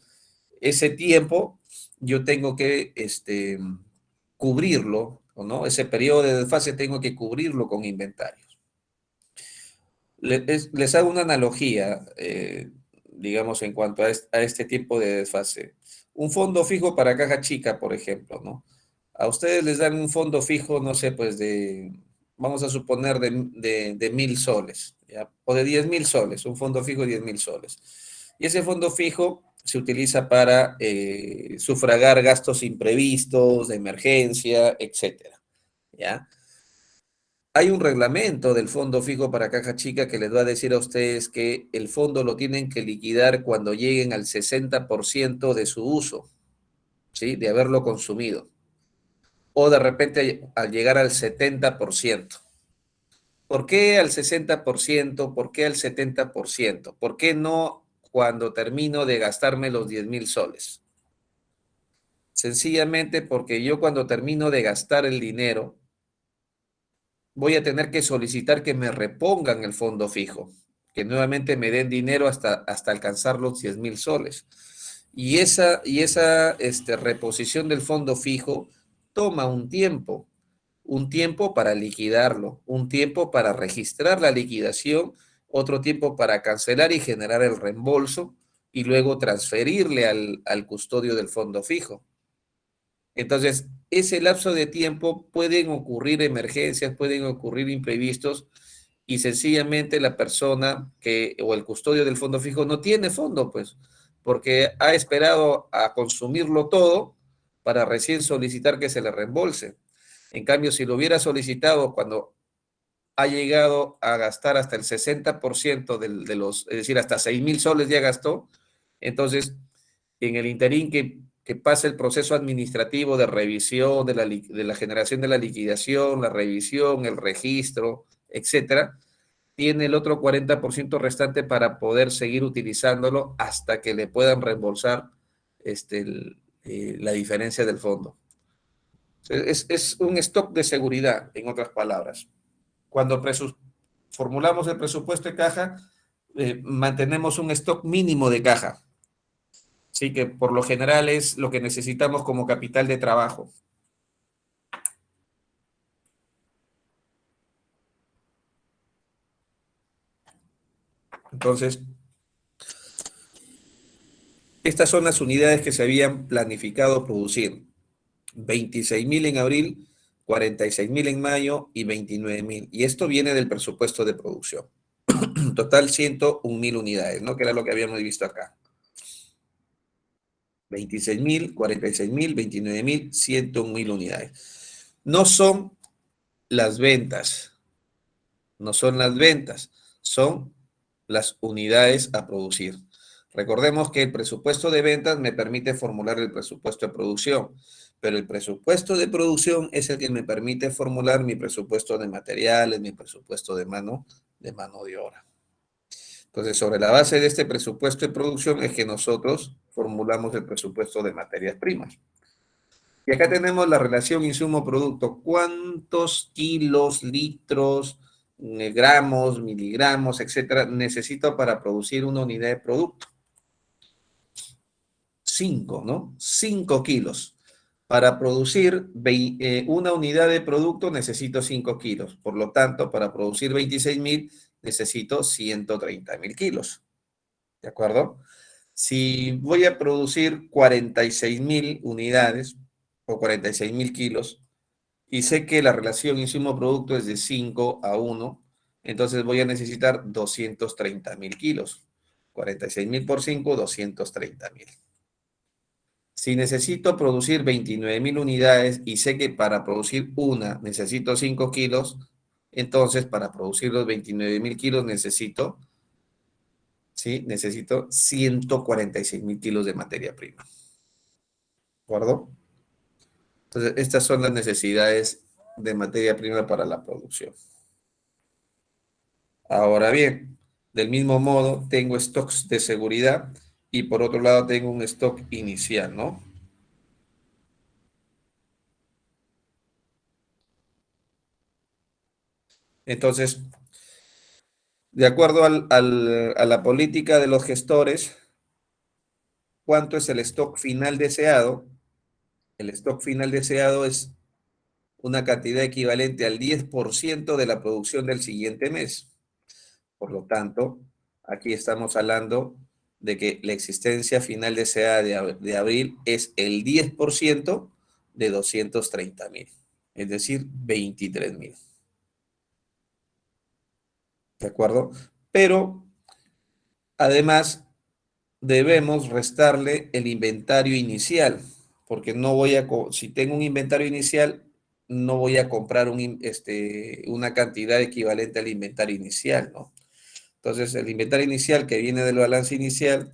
ese tiempo yo tengo que cubrirlo, ¿no? Ese periodo de desfase tengo que cubrirlo con inventarios. Les hago una analogía, digamos, en cuanto a este tipo de desfase. Un fondo fijo para caja chica, por ejemplo, ¿no? A ustedes les dan un fondo fijo, no sé, pues vamos a suponer de 1.000 soles, ¿ya? O de 10.000 soles, un fondo fijo de 10.000 soles. Y ese fondo fijo se utiliza para sufragar gastos imprevistos, de emergencia, etcétera, ¿ya? Hay un reglamento del fondo fijo para caja chica que les va a decir a ustedes que el fondo lo tienen que liquidar cuando lleguen al 60% de su uso, ¿sí? De haberlo consumido. O de repente al llegar al 70%. ¿Por qué al 60%? ¿Por qué al 70%? ¿Por qué no cuando termino de gastarme los 10.000 soles? Sencillamente porque yo cuando termino de gastar el dinero, voy a tener que solicitar que me repongan el fondo fijo, que nuevamente me den dinero hasta alcanzar los 10.000 soles. Y esa reposición del fondo fijo toma un tiempo para liquidarlo, un tiempo para registrar la liquidación, otro tiempo para cancelar y generar el reembolso y luego transferirle al custodio del fondo fijo. Entonces, ese lapso de tiempo pueden ocurrir emergencias, pueden ocurrir imprevistos y sencillamente la persona o el custodio del fondo fijo no tiene fondo, pues, porque ha esperado a consumirlo todo para recién solicitar que se le reembolse. En cambio, si lo hubiera solicitado cuando ha llegado a gastar hasta el 60% es decir, hasta 6.000 soles ya gastó, entonces en el interín que pasa el proceso administrativo de revisión, de la generación de la liquidación, la revisión, el registro, etcétera, tiene el otro 40% restante para poder seguir utilizándolo hasta que le puedan reembolsar la diferencia del fondo. Es un stock de seguridad, en otras palabras. Cuando formulamos el presupuesto de caja, mantenemos un stock mínimo de caja. Sí, que por lo general es lo que necesitamos como capital de trabajo. Entonces, estas son las unidades que se habían planificado producir. 26.000 en abril, 46.000 en mayo y 29.000. Y esto viene del presupuesto de producción. Total 101.000 unidades, ¿no? Que era lo que habíamos visto acá. 26.000, 46.000, 29.000, 101.000 unidades. No son las ventas, no son las ventas, son las unidades a producir. Recordemos que el presupuesto de ventas me permite formular el presupuesto de producción, pero el presupuesto de producción es el que me permite formular mi presupuesto de materiales, mi presupuesto de mano de obra. Entonces, sobre la base de este presupuesto de producción es que nosotros formulamos el presupuesto de materias primas. Y acá tenemos la relación insumo-producto. ¿Cuántos kilos, litros, gramos, miligramos, etcétera, necesito para producir una unidad de producto? 5, ¿no? 5 kilos. Para producir una unidad de producto necesito 5 kilos. Por lo tanto, para producir 26.000 necesito 130.000 kilos. ¿De acuerdo? Si voy a producir 46.000 unidades o 46.000 kilos y sé que la relación insumo-producto es de 5 a 1, entonces voy a necesitar 230.000 kilos. 46.000 por 5, 230.000. Si necesito producir 29.000 unidades y sé que para producir una necesito 5 kilos, entonces para producir los 29.000 kilos necesito, ¿sí? Necesito 146.000 kilos de materia prima. ¿De acuerdo? Entonces, estas son las necesidades de materia prima para la producción. Ahora bien, del mismo modo, tengo stocks de seguridad y por otro lado tengo un stock inicial, ¿no? Entonces, de acuerdo a la política de los gestores, ¿cuánto es el stock final deseado? El stock final deseado es una cantidad equivalente al 10% de la producción del siguiente mes. Por lo tanto, aquí estamos hablando de que la existencia final deseada de abril es el 10% de 230.000, es decir, 23.000. ¿De acuerdo? Pero, además, debemos restarle el inventario inicial, porque no voy a, si tengo un inventario inicial, no voy a comprar una cantidad equivalente al inventario inicial, ¿no? Entonces, el inventario inicial que viene del balance inicial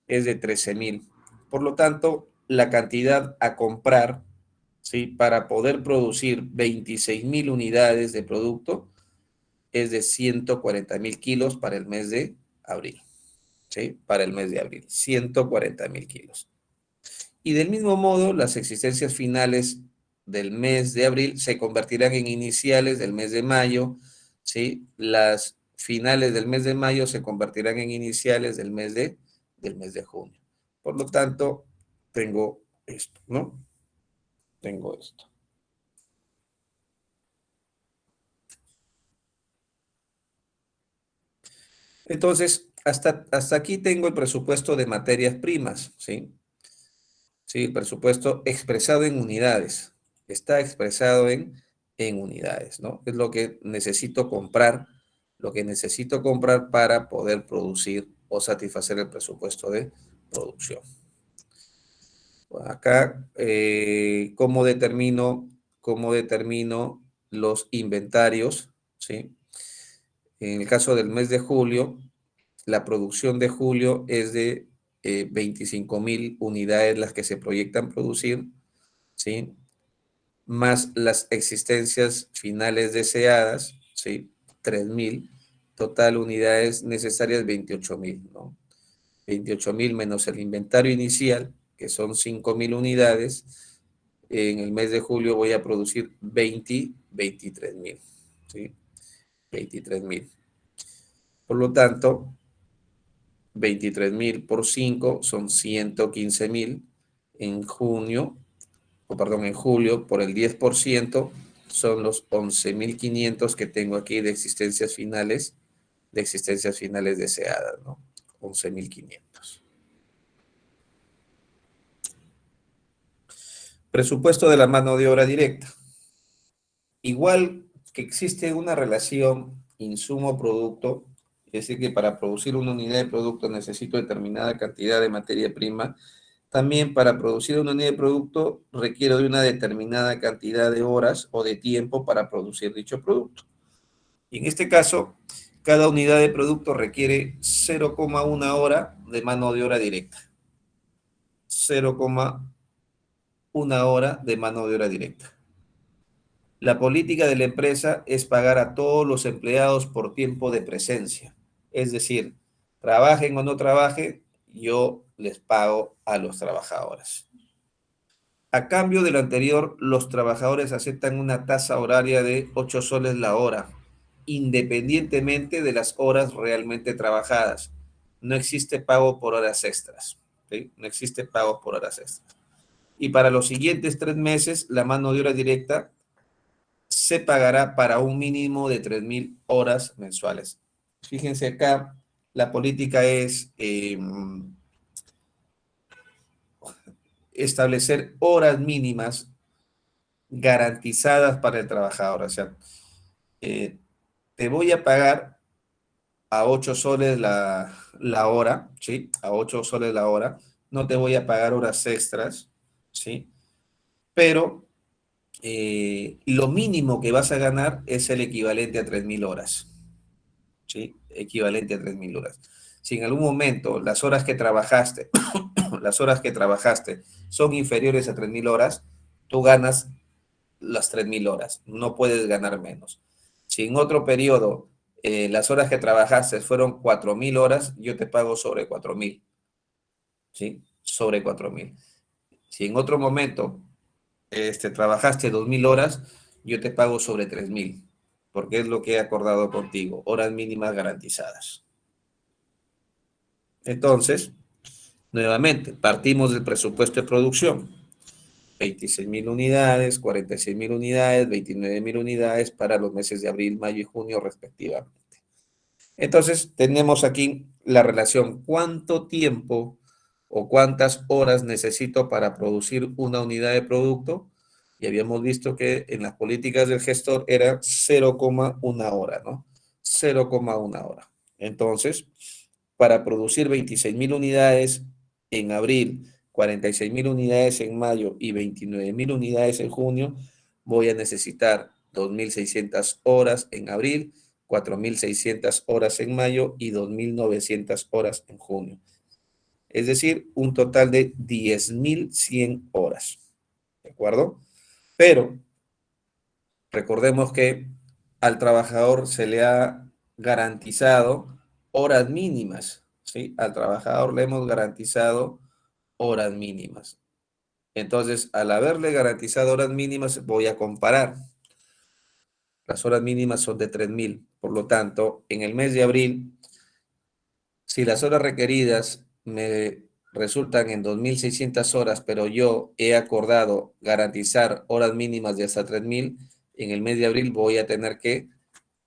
es de 13.000. Por lo tanto, la cantidad a comprar, ¿sí? Para poder producir 26.000 unidades de producto es de 140.000 kilos para el mes de abril. ¿Sí? Para el mes de abril, 140.000 kilos. Y del mismo modo, las existencias finales del mes de abril se convertirán en iniciales del mes de mayo, ¿sí? Las finales del mes de mayo se convertirán en iniciales del mes de junio. Por lo tanto, tengo esto, ¿no? Tengo esto. Entonces, hasta aquí tengo el presupuesto de materias primas, ¿sí? Sí, el presupuesto expresado en unidades. Está expresado en unidades, ¿no? Es lo que necesito comprar, para poder producir o satisfacer el presupuesto de producción. Bueno, acá, ¿cómo determino los inventarios? ¿Sí? En el caso del mes de julio, la producción de julio es de 25.000 unidades las que se proyectan producir, ¿sí? Más las existencias finales deseadas, ¿sí? 3.000, total unidades necesarias 28.000, ¿no? 28.000 menos el inventario inicial, que son 5.000 unidades, en el mes de julio voy a producir 23.000, ¿sí? 23.000. Por lo tanto, 23.000 por 5 son 115.000 en junio, en julio, por el 10%, son los 11.500 que tengo aquí de existencias finales deseadas, ¿no? 11.500. Presupuesto de la mano de obra directa. Igual que existe una relación insumo-producto, es decir, que para producir una unidad de producto necesito determinada cantidad de materia prima, también para producir una unidad de producto requiero de una determinada cantidad de horas o de tiempo para producir dicho producto. Y en este caso, cada unidad de producto requiere 0,1 hora de mano de obra directa. 0,1 hora de mano de obra directa. La política de la empresa es pagar a todos los empleados por tiempo de presencia. Es decir, trabajen o no trabajen, yo les pago a los trabajadores. A cambio de lo anterior, los trabajadores aceptan una tasa horaria de 8 soles la hora, independientemente de las horas realmente trabajadas. No existe pago por horas extras. ¿Sí? No existe pago por horas extras. Y para los siguientes 3 meses, la mano de obra directa se pagará para un mínimo de 3.000 horas mensuales. Fíjense acá, la política es establecer horas mínimas garantizadas para el trabajador. O sea, te voy a pagar a 8 soles la hora, ¿sí? A 8 soles la hora. No te voy a pagar horas extras, ¿sí? Pero lo mínimo que vas a ganar es el equivalente a 3.000 horas, ¿sí? Equivalente a 3.000 horas. Si en algún momento las horas que trabajaste, las horas que trabajaste son inferiores a 3.000 horas, tú ganas las 3.000 horas, no puedes ganar menos. Si en otro periodo las horas que trabajaste fueron 4.000 horas, yo te pago sobre 4.000, ¿sí? Sobre 4.000. Si en otro momento trabajaste 2.000 horas, yo te pago sobre 3.000, porque es lo que he acordado contigo, horas mínimas garantizadas. Entonces, nuevamente, partimos del presupuesto de producción. 26.000 unidades, 46.000 unidades, 29.000 unidades para los meses de abril, mayo y junio respectivamente. Entonces, tenemos aquí la relación, ¿cuánto tiempo o cuántas horas necesito para producir una unidad de producto? Y habíamos visto que en las políticas del gestor era 0,1 hora, ¿no? 0,1 hora. Entonces, para producir 26.000 unidades en abril, 46.000 unidades en mayo y 29.000 unidades en junio, voy a necesitar 2.600 horas en abril, 4.600 horas en mayo y 2.900 horas en junio. Es decir, un total de 10.100 horas. ¿De acuerdo? Pero recordemos que al trabajador se le ha garantizado horas mínimas, ¿sí? Al trabajador le hemos garantizado horas mínimas. Entonces, al haberle garantizado horas mínimas, voy a comparar. Las horas mínimas son de 3.000. Por lo tanto, en el mes de abril, si las horas requeridas me resultan en 2.600 horas, pero yo he acordado garantizar horas mínimas de hasta 3.000, en el mes de abril voy a tener que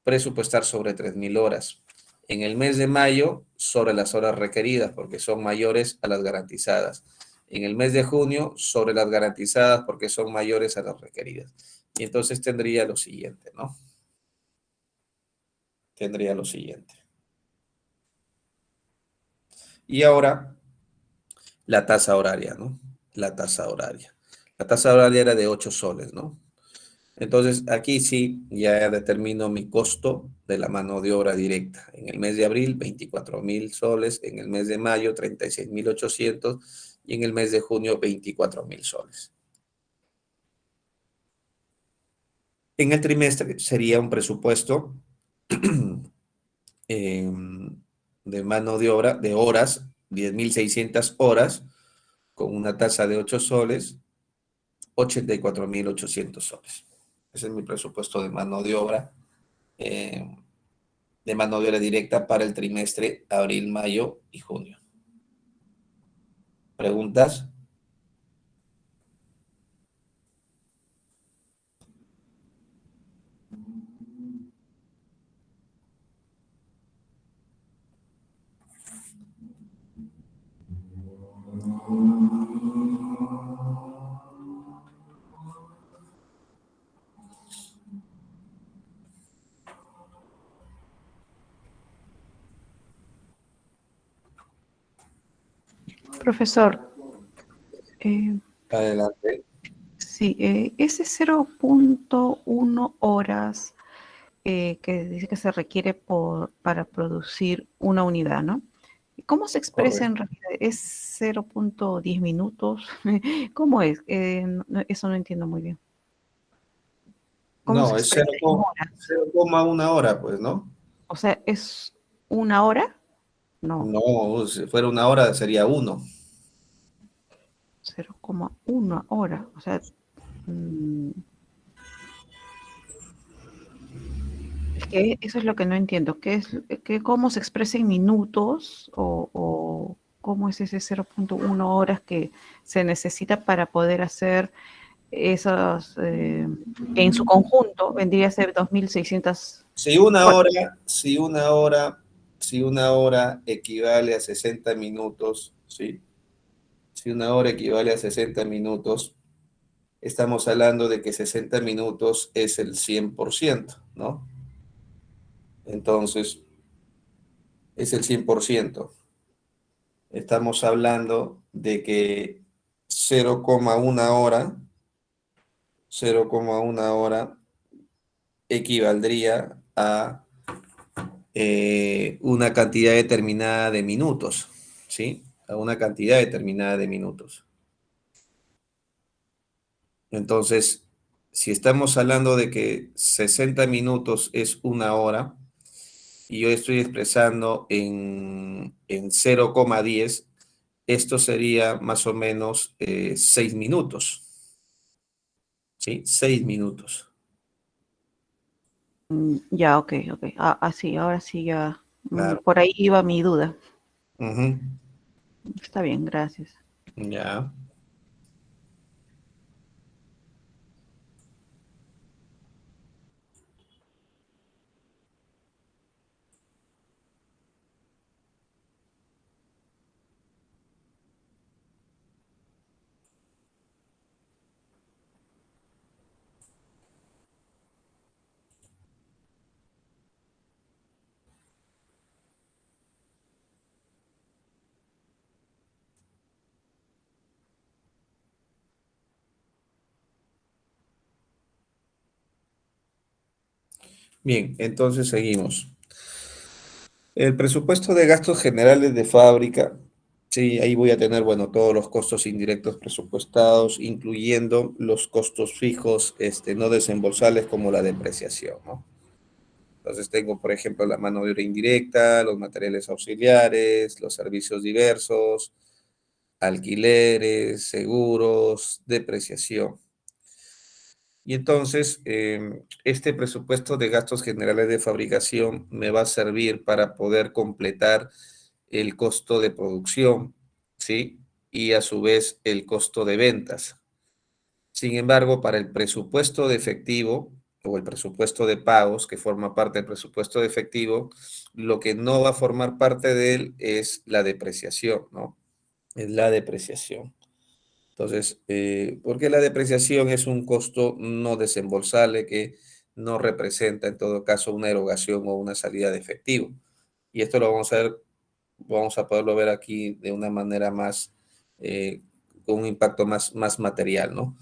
presupuestar sobre 3.000 horas. En el mes de mayo, sobre las horas requeridas, porque son mayores a las garantizadas. En el mes de junio, sobre las garantizadas, porque son mayores a las requeridas. Y entonces tendría lo siguiente, ¿no? Tendría lo siguiente. Y ahora, la tasa horaria, ¿no? La tasa horaria. La tasa horaria era de 8 soles, ¿no? Entonces, aquí sí, ya determino mi costo de la mano de obra directa. En el mes de abril, 24.000 soles. En el mes de mayo, 36.800. Y en el mes de junio, 24.000 soles. En el trimestre sería un presupuesto de mano de obra, de horas, 10.600 horas, con una tasa de 8 soles, 84.800 soles. Ese es mi presupuesto de mano de obra directa para el trimestre abril, mayo y junio. ¿Preguntas? Profesor, Eh, Adelante. sí, ese 0.1 horas que dice que se requiere para producir una unidad, ¿no? ¿Cómo se expresa en Correcto. realidad? ¿Es 0.10 minutos? ¿Cómo es? Eso no entiendo muy bien. ¿Cómo se No, es expresa en horas? 0,1 hora, pues, ¿no? O sea, ¿es una hora? No, No, si fuera una hora sería 1. 0,1 hora. O sea, mm, es que eso es lo que no entiendo. ¿Cómo se expresa en minutos o cómo es ese 0.1 horas que se necesita para poder hacer esos, que en su conjunto vendría a ser 2.600 Si una horas? hora, si una hora, si una hora equivale a 60 minutos, ¿sí? Si una hora equivale a 60 minutos, estamos hablando de que 60 minutos es el 100%, ¿no? Entonces, es el 100%. Estamos hablando de que 0,1 hora, 0,1 hora equivaldría a una cantidad determinada de minutos, ¿sí? A una cantidad determinada de minutos. Entonces, si estamos hablando de que 60 minutos es una hora y yo estoy expresando en 0,10, esto sería más o menos 6 minutos, ¿sí? 6 minutos. Ya, ok, ok. Sí, ahora sí ya. Claro. Por ahí iba mi duda. Ujú. Está bien, gracias. Ya. Bien, entonces seguimos. El presupuesto de gastos generales de fábrica, sí, ahí voy a tener, bueno, todos los costos indirectos presupuestados, incluyendo los costos fijos, no desembolsables como la depreciación, ¿no? Entonces tengo, por ejemplo, la mano de obra indirecta, los materiales auxiliares, los servicios diversos, alquileres, seguros, depreciación. Y entonces, este presupuesto de gastos generales de fabricación me va a servir para poder completar el costo de producción, ¿sí? Y a su vez el costo de ventas. Sin embargo, para el presupuesto de efectivo o el presupuesto de pagos, que forma parte del presupuesto de efectivo, lo que no va a formar parte de él es la depreciación, ¿no? Es la depreciación. Entonces, porque la depreciación es un costo no desembolsable que no representa en todo caso una erogación o una salida de efectivo. Y esto lo vamos a ver, vamos a poderlo ver aquí de una manera más, con un impacto más material, ¿no?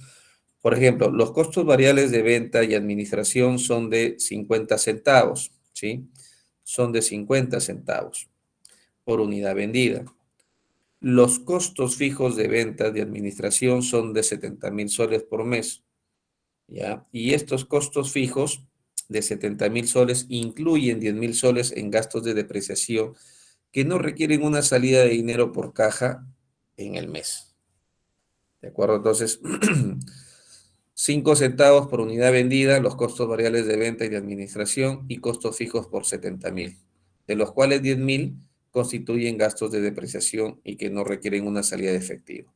Por ejemplo, los costos variables de venta y administración son de 50 centavos, ¿sí? Son de 50 centavos por unidad vendida. Los costos fijos de ventas de administración son de 70,000 soles por mes, ¿ya? Y estos costos fijos de 70,000 soles incluyen 10,000 soles en gastos de depreciación que no requieren una salida de dinero por caja en el mes. ¿De acuerdo? Entonces, 5 centavos por unidad vendida, los costos variables de venta y de administración y costos fijos por 70,000, de los cuales 10,000 constituyen gastos de depreciación y que no requieren una salida de efectivo.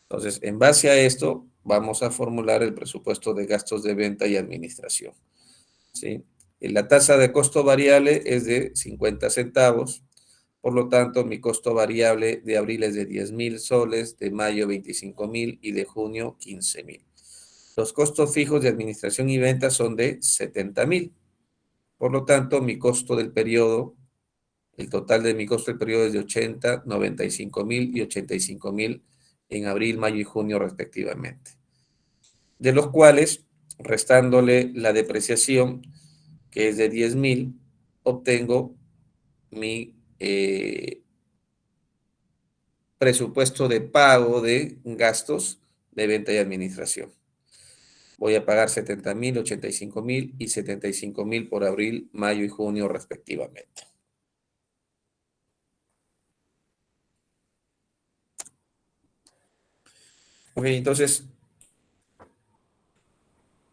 Entonces, en base a esto, vamos a formular el presupuesto de gastos de venta y administración, ¿sí? La tasa de costo variable es de 50 centavos, por lo tanto, mi costo variable de abril es de 10,000 soles, de mayo 25,000 y de junio 15,000. Los costos fijos de administración y ventas son de 70,000. Por lo tanto, mi costo del periodo, el total de mi costo del periodo es de 80, 95,000 y 85,000 en abril, mayo y junio respectivamente, de los cuales, restándole la depreciación, que es de 10.000, obtengo mi presupuesto de pago de gastos de venta y administración. Voy a pagar 70.000, 85.000 y 75.000 por abril, mayo y junio respectivamente. Ok, entonces,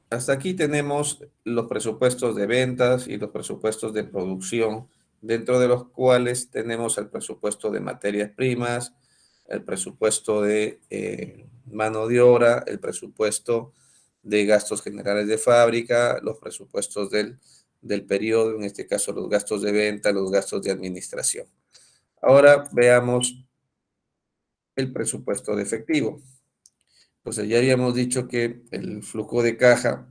hasta aquí tenemos los presupuestos de ventas y los presupuestos de producción, dentro de los cuales tenemos el presupuesto de materias primas, el presupuesto de mano de obra, el presupuesto de gastos generales de fábrica, los presupuestos del periodo, en este caso los gastos de venta, los gastos de administración. Ahora veamos el presupuesto de efectivo. Pues ya habíamos dicho que el flujo de caja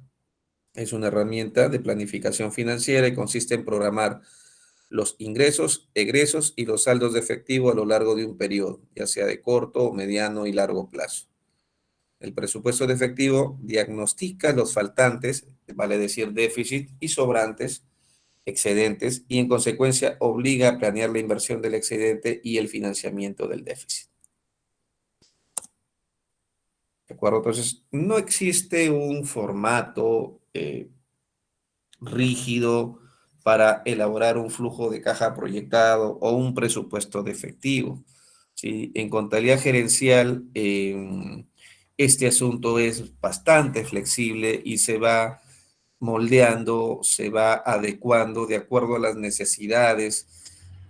es una herramienta de planificación financiera y consiste en programar los ingresos, egresos y los saldos de efectivo a lo largo de un periodo, ya sea de corto, mediano y largo plazo. El presupuesto de efectivo diagnostica los faltantes, vale decir déficit, y sobrantes, excedentes, y en consecuencia obliga a planear la inversión del excedente y el financiamiento del déficit. ¿De acuerdo? Entonces, no existe un formato rígido para elaborar un flujo de caja proyectado o un presupuesto de efectivo. ¿Sí? En contabilidad gerencial, este asunto es bastante flexible y se va moldeando, se va adecuando de acuerdo a las necesidades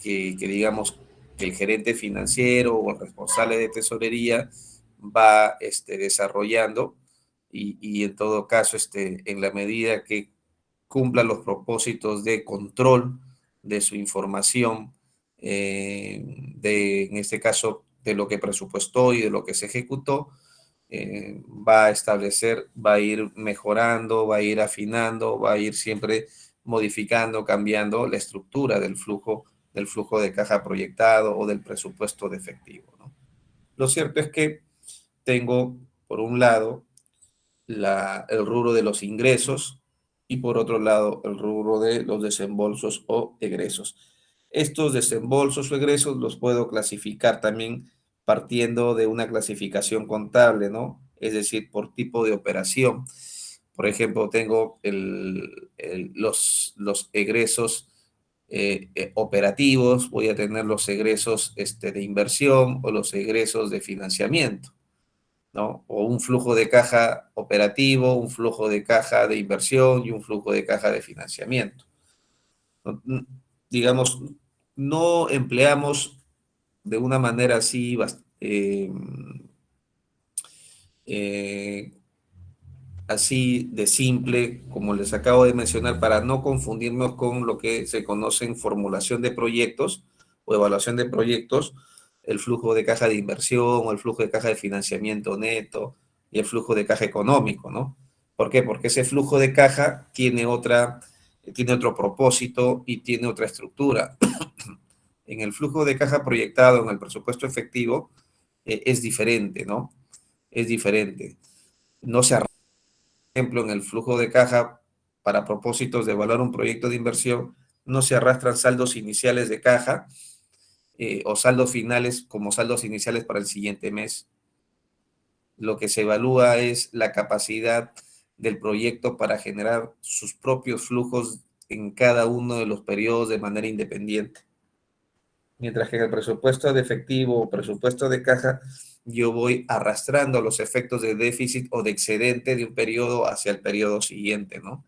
que digamos, que el gerente financiero o el responsable de tesorería va desarrollando y en todo caso, en la medida que cumpla los propósitos de control de su información, en este caso, de lo que presupuestó y de lo que se ejecutó, va a establecer, va a ir mejorando, va a ir afinando, va a ir siempre modificando, cambiando la estructura del flujo de caja proyectado o del presupuesto de efectivo, ¿no? Lo cierto es que tengo, por un lado, el rubro de los ingresos y por otro lado el rubro de los desembolsos o egresos. Estos desembolsos o egresos los puedo clasificar también partiendo de una clasificación contable, ¿no? Es decir, por tipo de operación. Por ejemplo, tengo los egresos operativos, voy a tener los egresos de inversión o los egresos de financiamiento, ¿no? O un flujo de caja operativo, un flujo de caja de inversión y un flujo de caja de financiamiento. Digamos, no empleamos de una manera así así de simple, como les acabo de mencionar, para no confundirnos con lo que se conoce en formulación de proyectos o evaluación de proyectos, el flujo de caja de inversión o el flujo de caja de financiamiento neto y el flujo de caja económico, ¿no? ¿Por qué? Porque ese flujo de caja tiene otro propósito y tiene otra estructura. En el flujo de caja proyectado, en el presupuesto efectivo, es diferente, ¿no? Es diferente. No se arranca, por ejemplo, en el flujo de caja, para propósitos de evaluar un proyecto de inversión, no se arrastran saldos iniciales de caja o saldos finales como saldos iniciales para el siguiente mes. Lo que se evalúa es la capacidad del proyecto para generar sus propios flujos en cada uno de los periodos de manera independiente. Mientras que en el presupuesto de efectivo o presupuesto de caja, yo voy arrastrando los efectos de déficit o de excedente de un periodo hacia el periodo siguiente, ¿no?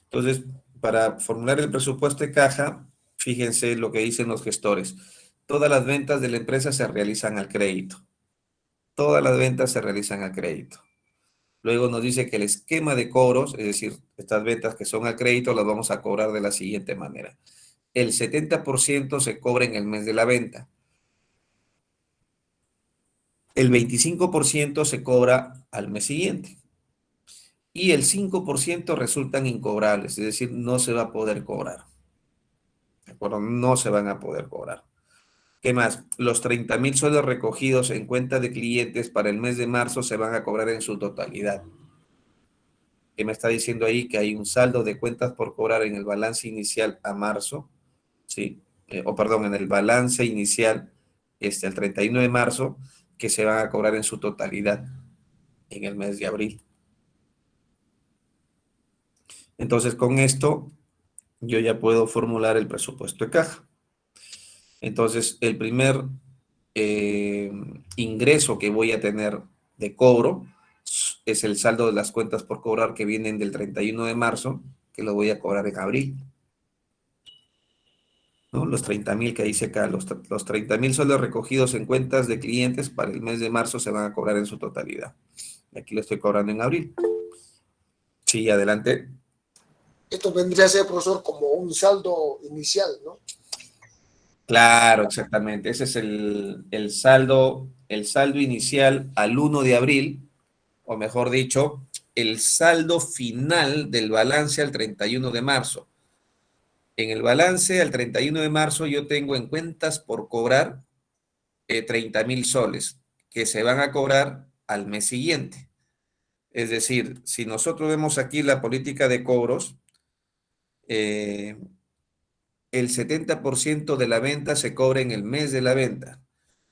Entonces, para formular el presupuesto de caja, fíjense lo que dicen los gestores. Todas las ventas de la empresa se realizan al crédito. Todas las ventas se realizan al crédito. Luego nos dice que el esquema de cobros, es decir, estas ventas que son al crédito, las vamos a cobrar de la siguiente manera. El 70% se cobra en el mes de la venta. El 25% se cobra al mes siguiente. Y el 5% resultan incobrables, es decir, no se va a poder cobrar. ¿De acuerdo? No se van a poder cobrar. ¿Qué más? Los 30.000 soles recogidos en cuenta de clientes para el mes de marzo se van a cobrar en su totalidad. ¿Qué me está diciendo ahí? Que hay un saldo de cuentas por cobrar en el balance inicial a marzo, ¿sí? Perdón, en el balance inicial, el 31 de marzo, que se van a cobrar en su totalidad en el mes de abril. Entonces, con esto, yo ya puedo formular el presupuesto de caja. Entonces, el primer ingreso que voy a tener de cobro es el saldo de las cuentas por cobrar que vienen del 31 de marzo, que lo voy a cobrar en abril, ¿no? Los 30.000 que dice acá, los 30.000 soles recogidos en cuentas de clientes para el mes de marzo se van a cobrar en su totalidad. Aquí lo estoy cobrando en abril. Sí, adelante. Esto vendría a ser, profesor, como un saldo inicial, ¿no? Claro, exactamente. Ese es el saldo inicial al 1 de abril, o mejor dicho, el saldo final del balance al 31 de marzo. En el balance al 31 de marzo yo tengo en cuentas por cobrar 30.000 soles que se van a cobrar al mes siguiente. Es decir, si nosotros vemos aquí la política de cobros, el 70% de la venta se cobra en el mes de la venta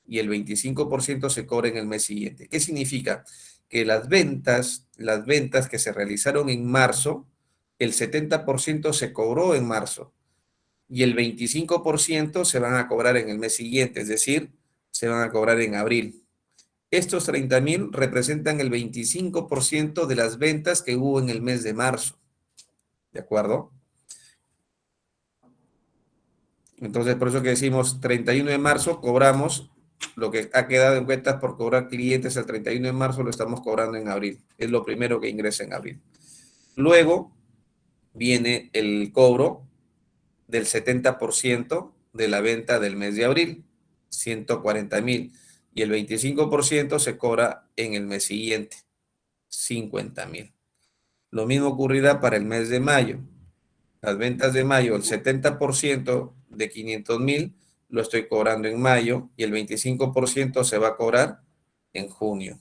y el 25% se cobra en el mes siguiente. ¿Qué significa? Que las ventas que se realizaron en marzo, el 70% se cobró en marzo y el 25% se van a cobrar en el mes siguiente, es decir, se van a cobrar en abril. Estos 30.000 representan el 25% de las ventas que hubo en el mes de marzo. ¿De acuerdo? Entonces, por eso que decimos 31 de marzo cobramos lo que ha quedado en cuentas por cobrar clientes el 31 de marzo, lo estamos cobrando en abril. Es lo primero que ingresa en abril. Luego viene el cobro del 70% de la venta del mes de abril, 140.000. Y el 25% se cobra en el mes siguiente, 50.000. Lo mismo ocurrirá para el mes de mayo. Las ventas de mayo, el 70% de 500.000 lo estoy cobrando en mayo y el 25% se va a cobrar en junio.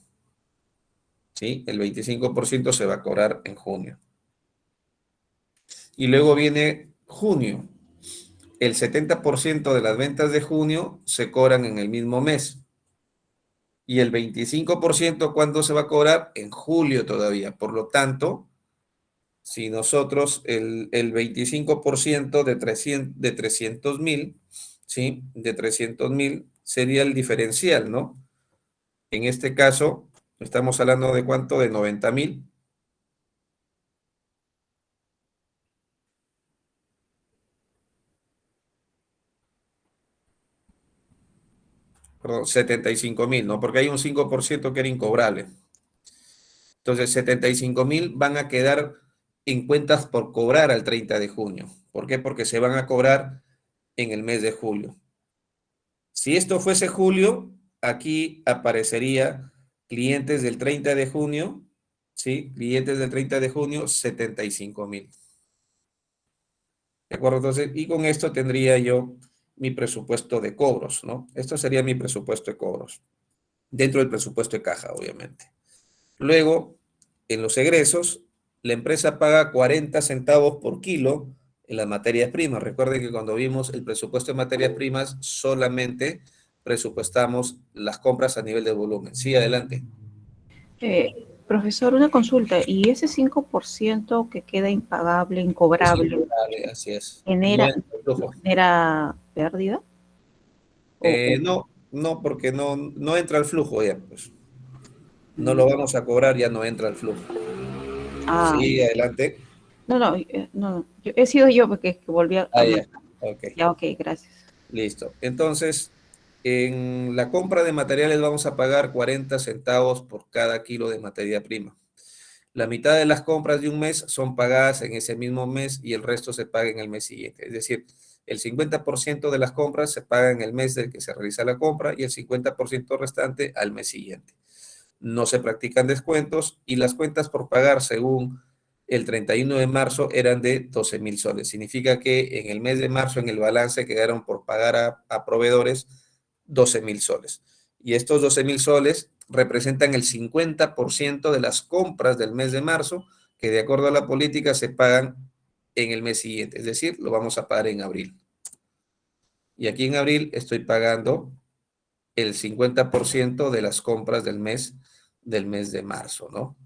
¿Sí? El 25% se va a cobrar en junio. Y luego viene junio. El 70% de las ventas de junio se cobran en el mismo mes. Y el 25%, ¿cuándo se va a cobrar? En julio todavía. Por lo tanto, si nosotros el 25% de 300.000, ¿sí? De 300.000 sería el diferencial, ¿no? En este caso, estamos hablando de ¿cuánto? De 90.000. Perdón, 75.000, ¿no? Porque hay un 5% que era incobrable. Entonces, 75.000 van a quedar en cuentas por cobrar al 30 de junio. ¿Por qué? Porque se van a cobrar en el mes de julio. Si esto fuese julio, aquí aparecería clientes del 30 de junio, ¿sí? Clientes del 30 de junio, 75.000. ¿De acuerdo? Entonces, y con esto tendría yo mi presupuesto de cobros, ¿no? Esto sería mi presupuesto de cobros, dentro del presupuesto de caja, obviamente. Luego, en los egresos, la empresa paga 40 centavos por kilo en las materias primas. Recuerden que cuando vimos el presupuesto de materias primas, solamente presupuestamos las compras a nivel de volumen. Sí, adelante. Profesor, una consulta. ¿Y ese 5% que queda impagable, incobrable, Vale, así es. genera pérdida? No, porque no entra al flujo ya, pues. No lo vamos a cobrar, ya no entra al flujo. Sí, adelante. No, he sido yo porque volví a... Ya. Ok. Ya, ok, gracias. Listo. Entonces, en la compra de materiales vamos a pagar 40 centavos por cada kilo de materia prima. La mitad de las compras de un mes son pagadas en ese mismo mes y el resto se paga en el mes siguiente. Es decir, el 50% de las compras se paga en el mes del que se realiza la compra y el 50% restante al mes siguiente. No se practican descuentos y las cuentas por pagar según el 31 de marzo eran de 12.000 soles. Significa que en el mes de marzo en el balance quedaron por pagar a proveedores 12.000 soles. Y estos 12.000 soles representan el 50% de las compras del mes de marzo, que de acuerdo a la política se pagan en el mes siguiente, es decir, lo vamos a pagar en abril. Y aquí en abril estoy pagando el 50% de las compras del mes de marzo, ¿no?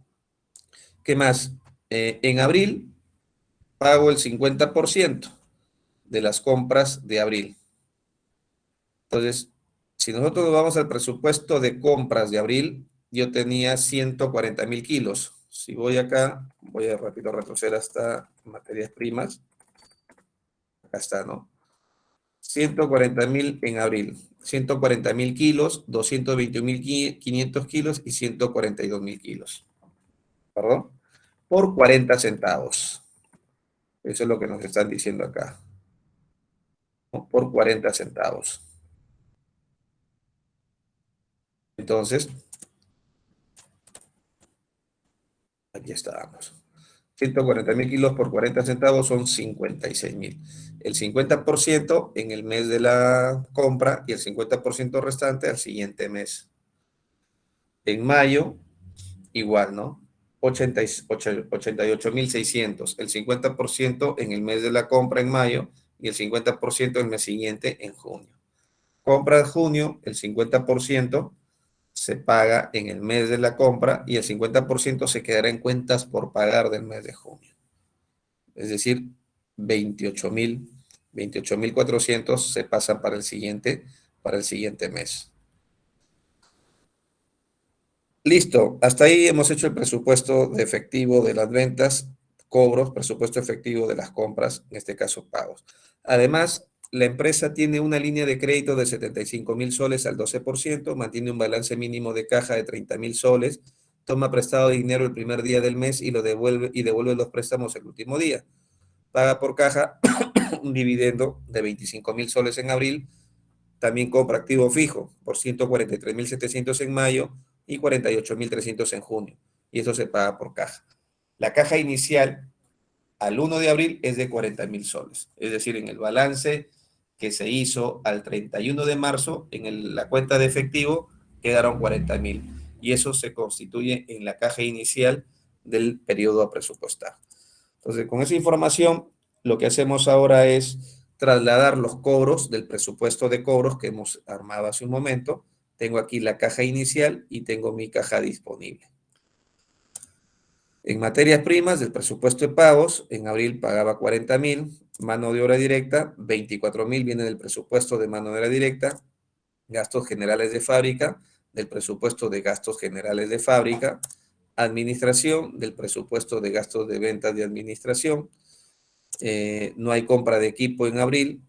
¿Qué más? En abril pago el 50% de las compras de abril. Entonces, si nosotros nos vamos al presupuesto de compras de abril, yo tenía 140.000 kilos. Si voy acá, voy a rápido retroceder hasta materias primas. Acá está, ¿no? 140.000 en abril. 140.000 kilos, 221.500 kilos y 142.000 kilos. ¿Perdón? Por 40 centavos. Eso es lo que nos están diciendo acá. ¿No? Por 40 centavos. Entonces, aquí estábamos. 140.000 kilos por 40 centavos son 56.000. El 50% en el mes de la compra y el 50% restante al siguiente mes. En mayo, igual, ¿no? 88.600. El 50% en el mes de la compra en mayo y el 50% el mes siguiente en junio. Compra de junio, el 50% se paga en el mes de la compra y el 50% se quedará en cuentas por pagar del mes de junio. Es decir, 28.400 se pasan para el siguiente mes. Listo, hasta ahí hemos hecho el presupuesto de efectivo de las ventas, cobros, presupuesto efectivo de las compras, en este caso pagos. Además, la empresa tiene una línea de crédito de 75.000 soles al 12%, mantiene un balance mínimo de caja de 30.000 soles, toma prestado dinero el primer día del mes y devuelve los préstamos el último día. Paga por caja un dividendo de 25.000 soles en abril, también compra activo fijo por 143.700 en mayo y 48.300 en junio, y eso se paga por caja. La caja inicial al 1 de abril es de 40.000 soles, es decir, en el balance que se hizo al 31 de marzo, en la cuenta de efectivo quedaron 40.000, y eso se constituye en la caja inicial del periodo a presupuestar. Entonces, con esa información, lo que hacemos ahora es trasladar los cobros del presupuesto de cobros que hemos armado hace un momento. Tengo aquí la caja inicial y tengo mi caja disponible. En materias primas del presupuesto de pagos, en abril pagaba 40.000, mano de obra directa, 24.000 viene del presupuesto de mano de obra directa, gastos generales de fábrica, del presupuesto de gastos generales de fábrica, administración, del presupuesto de gastos de ventas de administración. No hay compra de equipo en abril,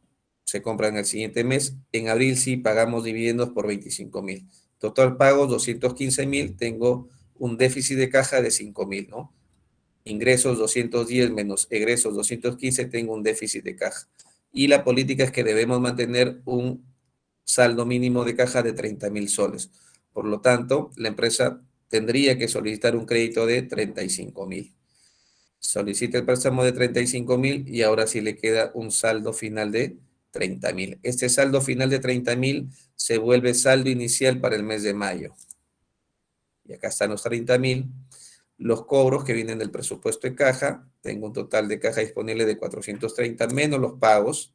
se compra en el siguiente mes. En abril sí pagamos dividendos por 25.000. Total pagos 215.000, tengo un déficit de caja de 5.000, ¿no? Ingresos 210 menos egresos 215, tengo un déficit de caja. Y la política es que debemos mantener un saldo mínimo de caja de 30.000 soles. Por lo tanto, la empresa tendría que solicitar un crédito de 35.000. Solicita el préstamo de 35.000 y ahora sí le queda un saldo final de 30.000. Este saldo final de 30.000 se vuelve saldo inicial para el mes de mayo. Y acá están los 30.000. Los cobros que vienen del presupuesto de caja, tengo un total de caja disponible de 430 menos los pagos,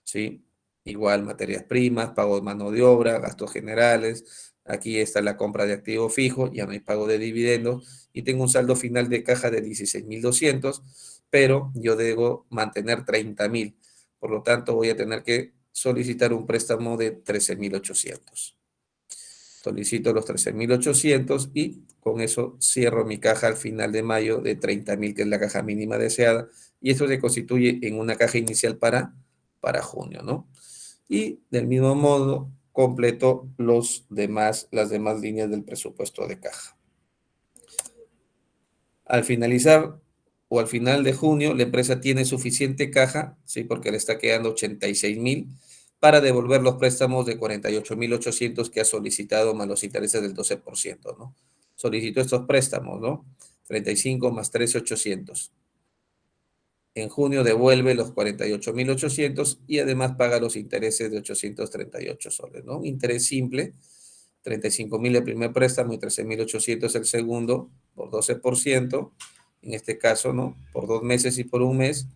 ¿sí? Igual materias primas, pago de mano de obra, gastos generales. Aquí está la compra de activo fijo, ya no hay pago de dividendos y tengo un saldo final de caja de 16.200, pero yo debo mantener 30.000. Por lo tanto, voy a tener que solicitar un préstamo de 13.800. Solicito los 13.800 y con eso cierro mi caja al final de mayo de 30.000, que es la caja mínima deseada, y esto se constituye en una caja inicial para junio, ¿no? Y del mismo modo completo las demás líneas del presupuesto de caja. Al finalizar o al final de junio, la empresa tiene suficiente caja, ¿sí? Porque le está quedando 86.000 para devolver los préstamos de 48.800 que ha solicitado más los intereses del 12%, ¿no? Solicitó estos préstamos, ¿no? 35 más 13.800. En junio devuelve los 48.800 y además paga los intereses de 838 soles, ¿no? Un interés simple, 35.000 el primer préstamo y 13.800 el segundo, por 12%. En este caso, ¿no? Por 2 meses y por un mes,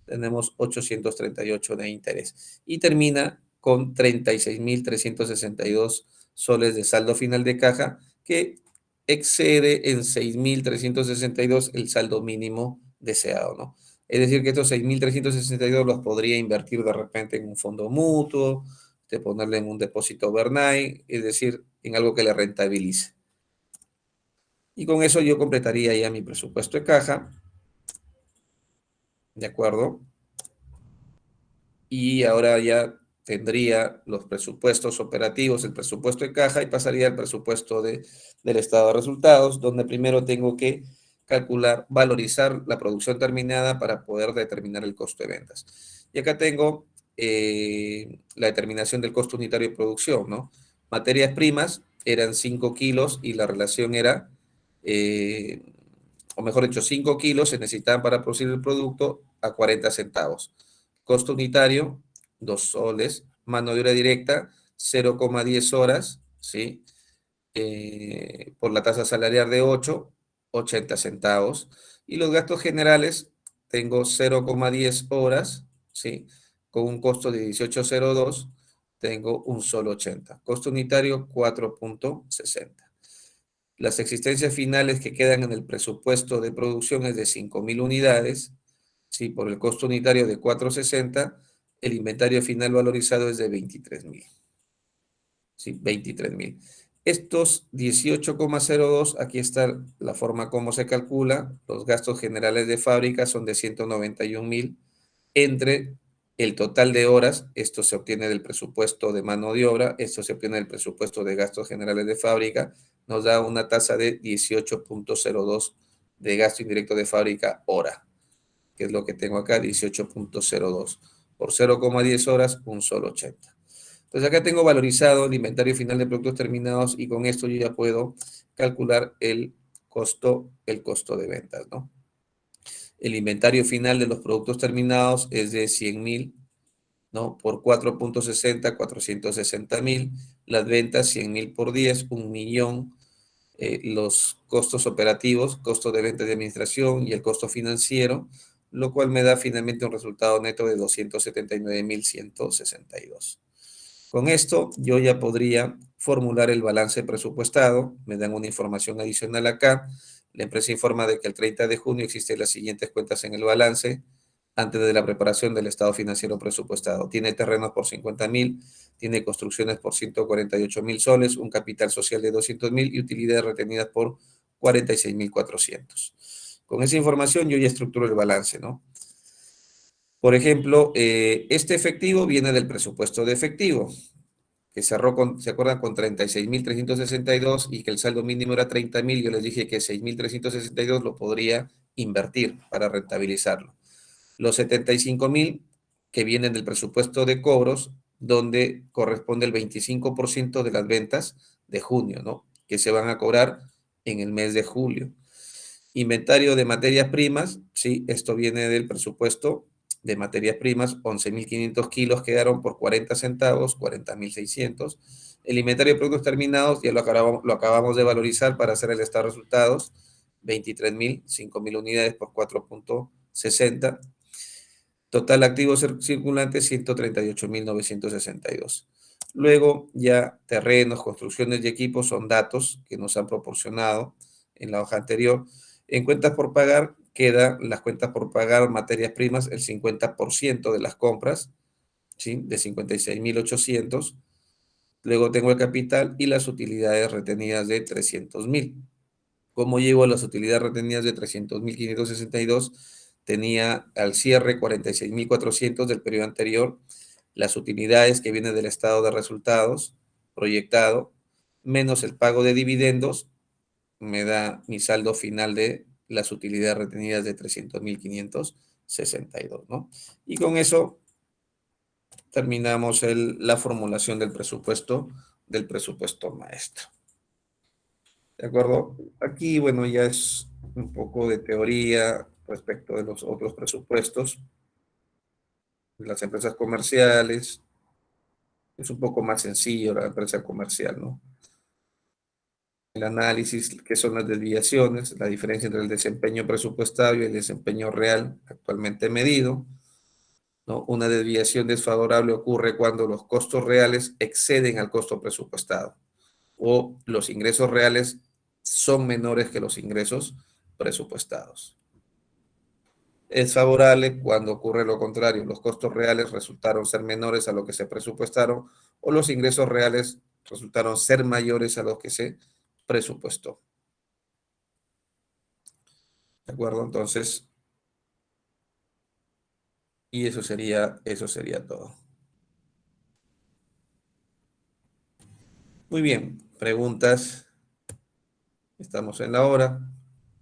tenemos 838 de interés. Y termina con 36.362 soles de saldo final de caja, que excede en 6.362 el saldo mínimo deseado, ¿no? Es decir, que estos 6.362 los podría invertir de repente en un fondo mutuo, de ponerle en un depósito overnight, es decir, en algo que le rentabilice. Y con eso yo completaría ya mi presupuesto de caja, ¿de acuerdo? Y ahora ya tendría los presupuestos operativos, el presupuesto de caja y pasaría al presupuesto del estado de resultados, donde primero tengo que calcular, valorizar la producción terminada para poder determinar el costo de ventas. Y acá tengo la determinación del costo unitario de producción, ¿no? Materias primas eran 5 kilos y la relación era, o mejor dicho, 5 kilos se necesitaban para producir el producto a 40 centavos. Costo unitario, 2 soles. Mano de obra directa, 0,10 horas, ¿sí? Por la tasa salarial de 8, 80 centavos. Y los gastos generales, tengo 0,10 horas, ¿sí? Con un costo de 18,02, tengo un solo 80. Costo unitario, 4,60. Las existencias finales que quedan en el presupuesto de producción es de 5.000 unidades, ¿sí? Por el costo unitario de 4,60, el inventario final valorizado es de 23.000. ¿Sí? 23.000. Estos 18,02, aquí está la forma como se calcula. Los gastos generales de fábrica son de 191.000 entre el total de horas. Esto se obtiene del presupuesto de mano de obra, esto se obtiene del presupuesto de gastos generales de fábrica, nos da una tasa de 18,02 de gasto indirecto de fábrica hora, que es lo que tengo acá, 18,02. Por 0,10 horas, un solo 80. Entonces acá tengo valorizado el inventario final de productos terminados y con esto yo ya puedo calcular el costo de ventas, ¿no? El inventario final de los productos terminados es de 100.000, ¿no? Por 4,60, 460.000. Las ventas, 100.000 por 10, 1.000.000. Los costos operativos, costo de venta de administración y el costo financiero, lo cual me da finalmente un resultado neto de 279.162. Con esto yo ya podría formular el balance presupuestado, me dan una información adicional acá, la empresa informa de que el 30 de junio existen las siguientes cuentas en el balance, antes de la preparación del estado financiero presupuestado. Tiene terrenos por 50.000, tiene construcciones por 148.000 soles, un capital social de 200.000 y utilidades retenidas por 46.400. Con esa información yo ya estructuro el balance, ¿no? Por ejemplo, este efectivo viene del presupuesto de efectivo, que cerró ¿se acuerdan? Con 36.362 y que el saldo mínimo era 30.000. Yo les dije que 6.362 lo podría invertir para rentabilizarlo. Los 75.000 que vienen del presupuesto de cobros, donde corresponde el 25% de las ventas de junio, ¿no? Que se van a cobrar en el mes de julio. Inventario de materias primas, sí, esto viene del presupuesto de materias primas, 11.500 kilos quedaron por 40 centavos, 40.600. El inventario de productos terminados ya lo acabamos de valorizar para hacer el estado de resultados, 23.000, 5.000 unidades por 4,60. Total activos circulantes, 138.962. Luego ya terrenos, construcciones y equipos son datos que nos han proporcionado en la hoja anterior. En cuentas por pagar, quedan las cuentas por pagar, materias primas, el 50% de las compras, ¿sí? De 56.800. Luego tengo el capital y las utilidades retenidas de 300.000. ¿Cómo llevo a las utilidades retenidas de 300.562? Tenía al cierre 46.400 del periodo anterior, las utilidades que vienen del estado de resultados proyectado, menos el pago de dividendos, me da mi saldo final de las utilidades retenidas de 300.562, ¿no? Y con eso terminamos la formulación del presupuesto maestro. ¿De acuerdo? Aquí, bueno, ya es un poco de teoría, respecto de los otros presupuestos. Las empresas comerciales, es un poco más sencillo la empresa comercial, ¿no? El análisis, qué son las desviaciones, la diferencia entre el desempeño presupuestario y el desempeño real actualmente medido, ¿no? Una desviación desfavorable ocurre cuando los costos reales exceden al costo presupuestado o los ingresos reales son menores que los ingresos presupuestados. Es favorable cuando ocurre lo contrario, los costos reales resultaron ser menores a lo que se presupuestaron o los ingresos reales resultaron ser mayores a lo que se presupuestó. ¿De acuerdo? Entonces, y eso sería todo. Muy bien, preguntas. Estamos en la hora.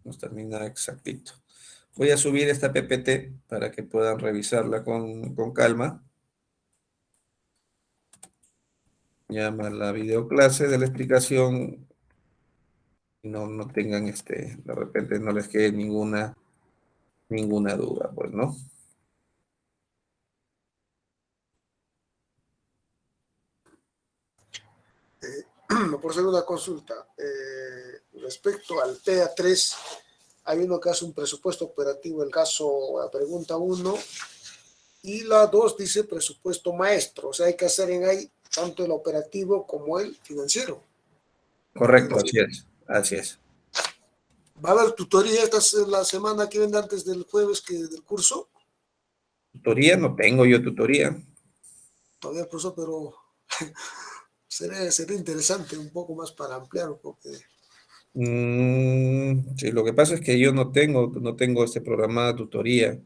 Nos termina exactito. Voy a subir esta PPT para que puedan revisarla con calma. Llama la videoclase de la explicación y no tengan de repente no les quede ninguna duda, pues, ¿no? Por hacer una consulta, respecto al PA3, hay uno que hace un presupuesto operativo, el caso, la pregunta 1, y la 2 dice presupuesto maestro, o sea, hay que hacer en ahí tanto el operativo como el financiero. Correcto, así es. ¿Va a haber tutoría la semana que viene antes del jueves del curso? Tutoría, no tengo yo tutoría. Todavía, profesor, pero sería interesante un poco más para ampliar un poco. Sí, lo que pasa es que yo no tengo programada tutoría.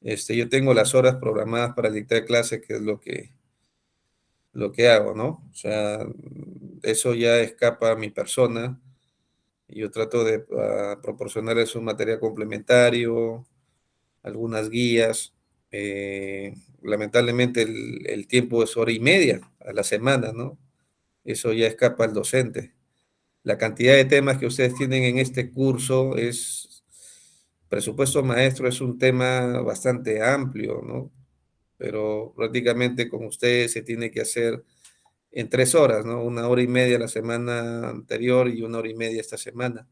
Yo tengo las horas programadas para dictar clase, que es lo que hago, ¿no? O sea, eso ya escapa a mi persona. Yo trato de proporcionarles un material complementario, algunas guías. Lamentablemente el tiempo es 1:30 a la semana, ¿no? Eso ya escapa al docente. La cantidad de temas que ustedes tienen en este curso presupuesto maestro es un tema bastante amplio, ¿no? Pero prácticamente con ustedes se tiene que hacer en 3 horas, ¿no? 1:30 la semana anterior y 1:30 esta semana.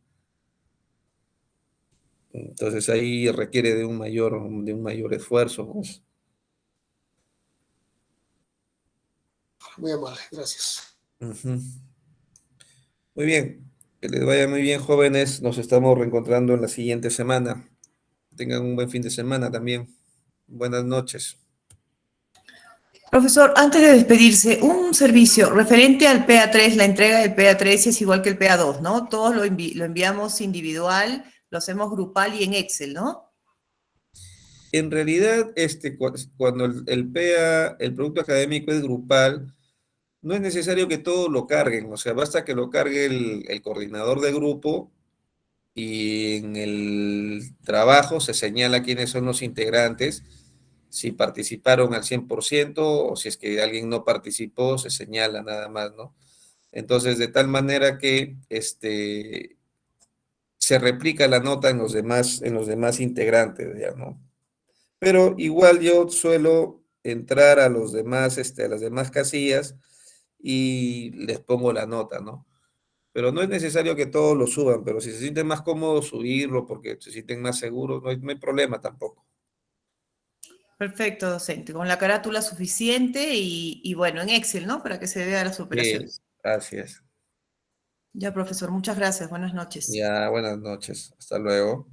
Entonces ahí requiere de un mayor esfuerzo, pues. Muy amable, gracias. Ujú. Muy bien, que les vaya muy bien, jóvenes. Nos estamos reencontrando en la siguiente semana. Tengan un buen fin de semana también. Buenas noches. Profesor, antes de despedirse, un servicio referente al PA3, la entrega del PA3 es igual que el PA2, ¿no? Todos lo enviamos individual, lo hacemos grupal y en Excel, ¿no? En realidad, cuando el PA, el producto académico es grupal, no es necesario que todos lo carguen, o sea, basta que lo cargue el coordinador de grupo y en el trabajo se señala quiénes son los integrantes, si participaron al 100% o si es que alguien no participó, se señala nada más, ¿no? Entonces, de tal manera que se replica la nota en los demás integrantes, ya, ¿no? Pero igual yo suelo entrar a a las demás casillas y les pongo la nota, ¿no? Pero no es necesario que todos lo suban, pero si se sienten más cómodos subirlo porque se sienten más seguros, no hay problema tampoco. Perfecto, docente, con la carátula suficiente y bueno, en Excel, ¿no? Para que se vea las operaciones. Así es. Ya, profesor, muchas gracias, buenas noches. Ya, buenas noches. Hasta luego.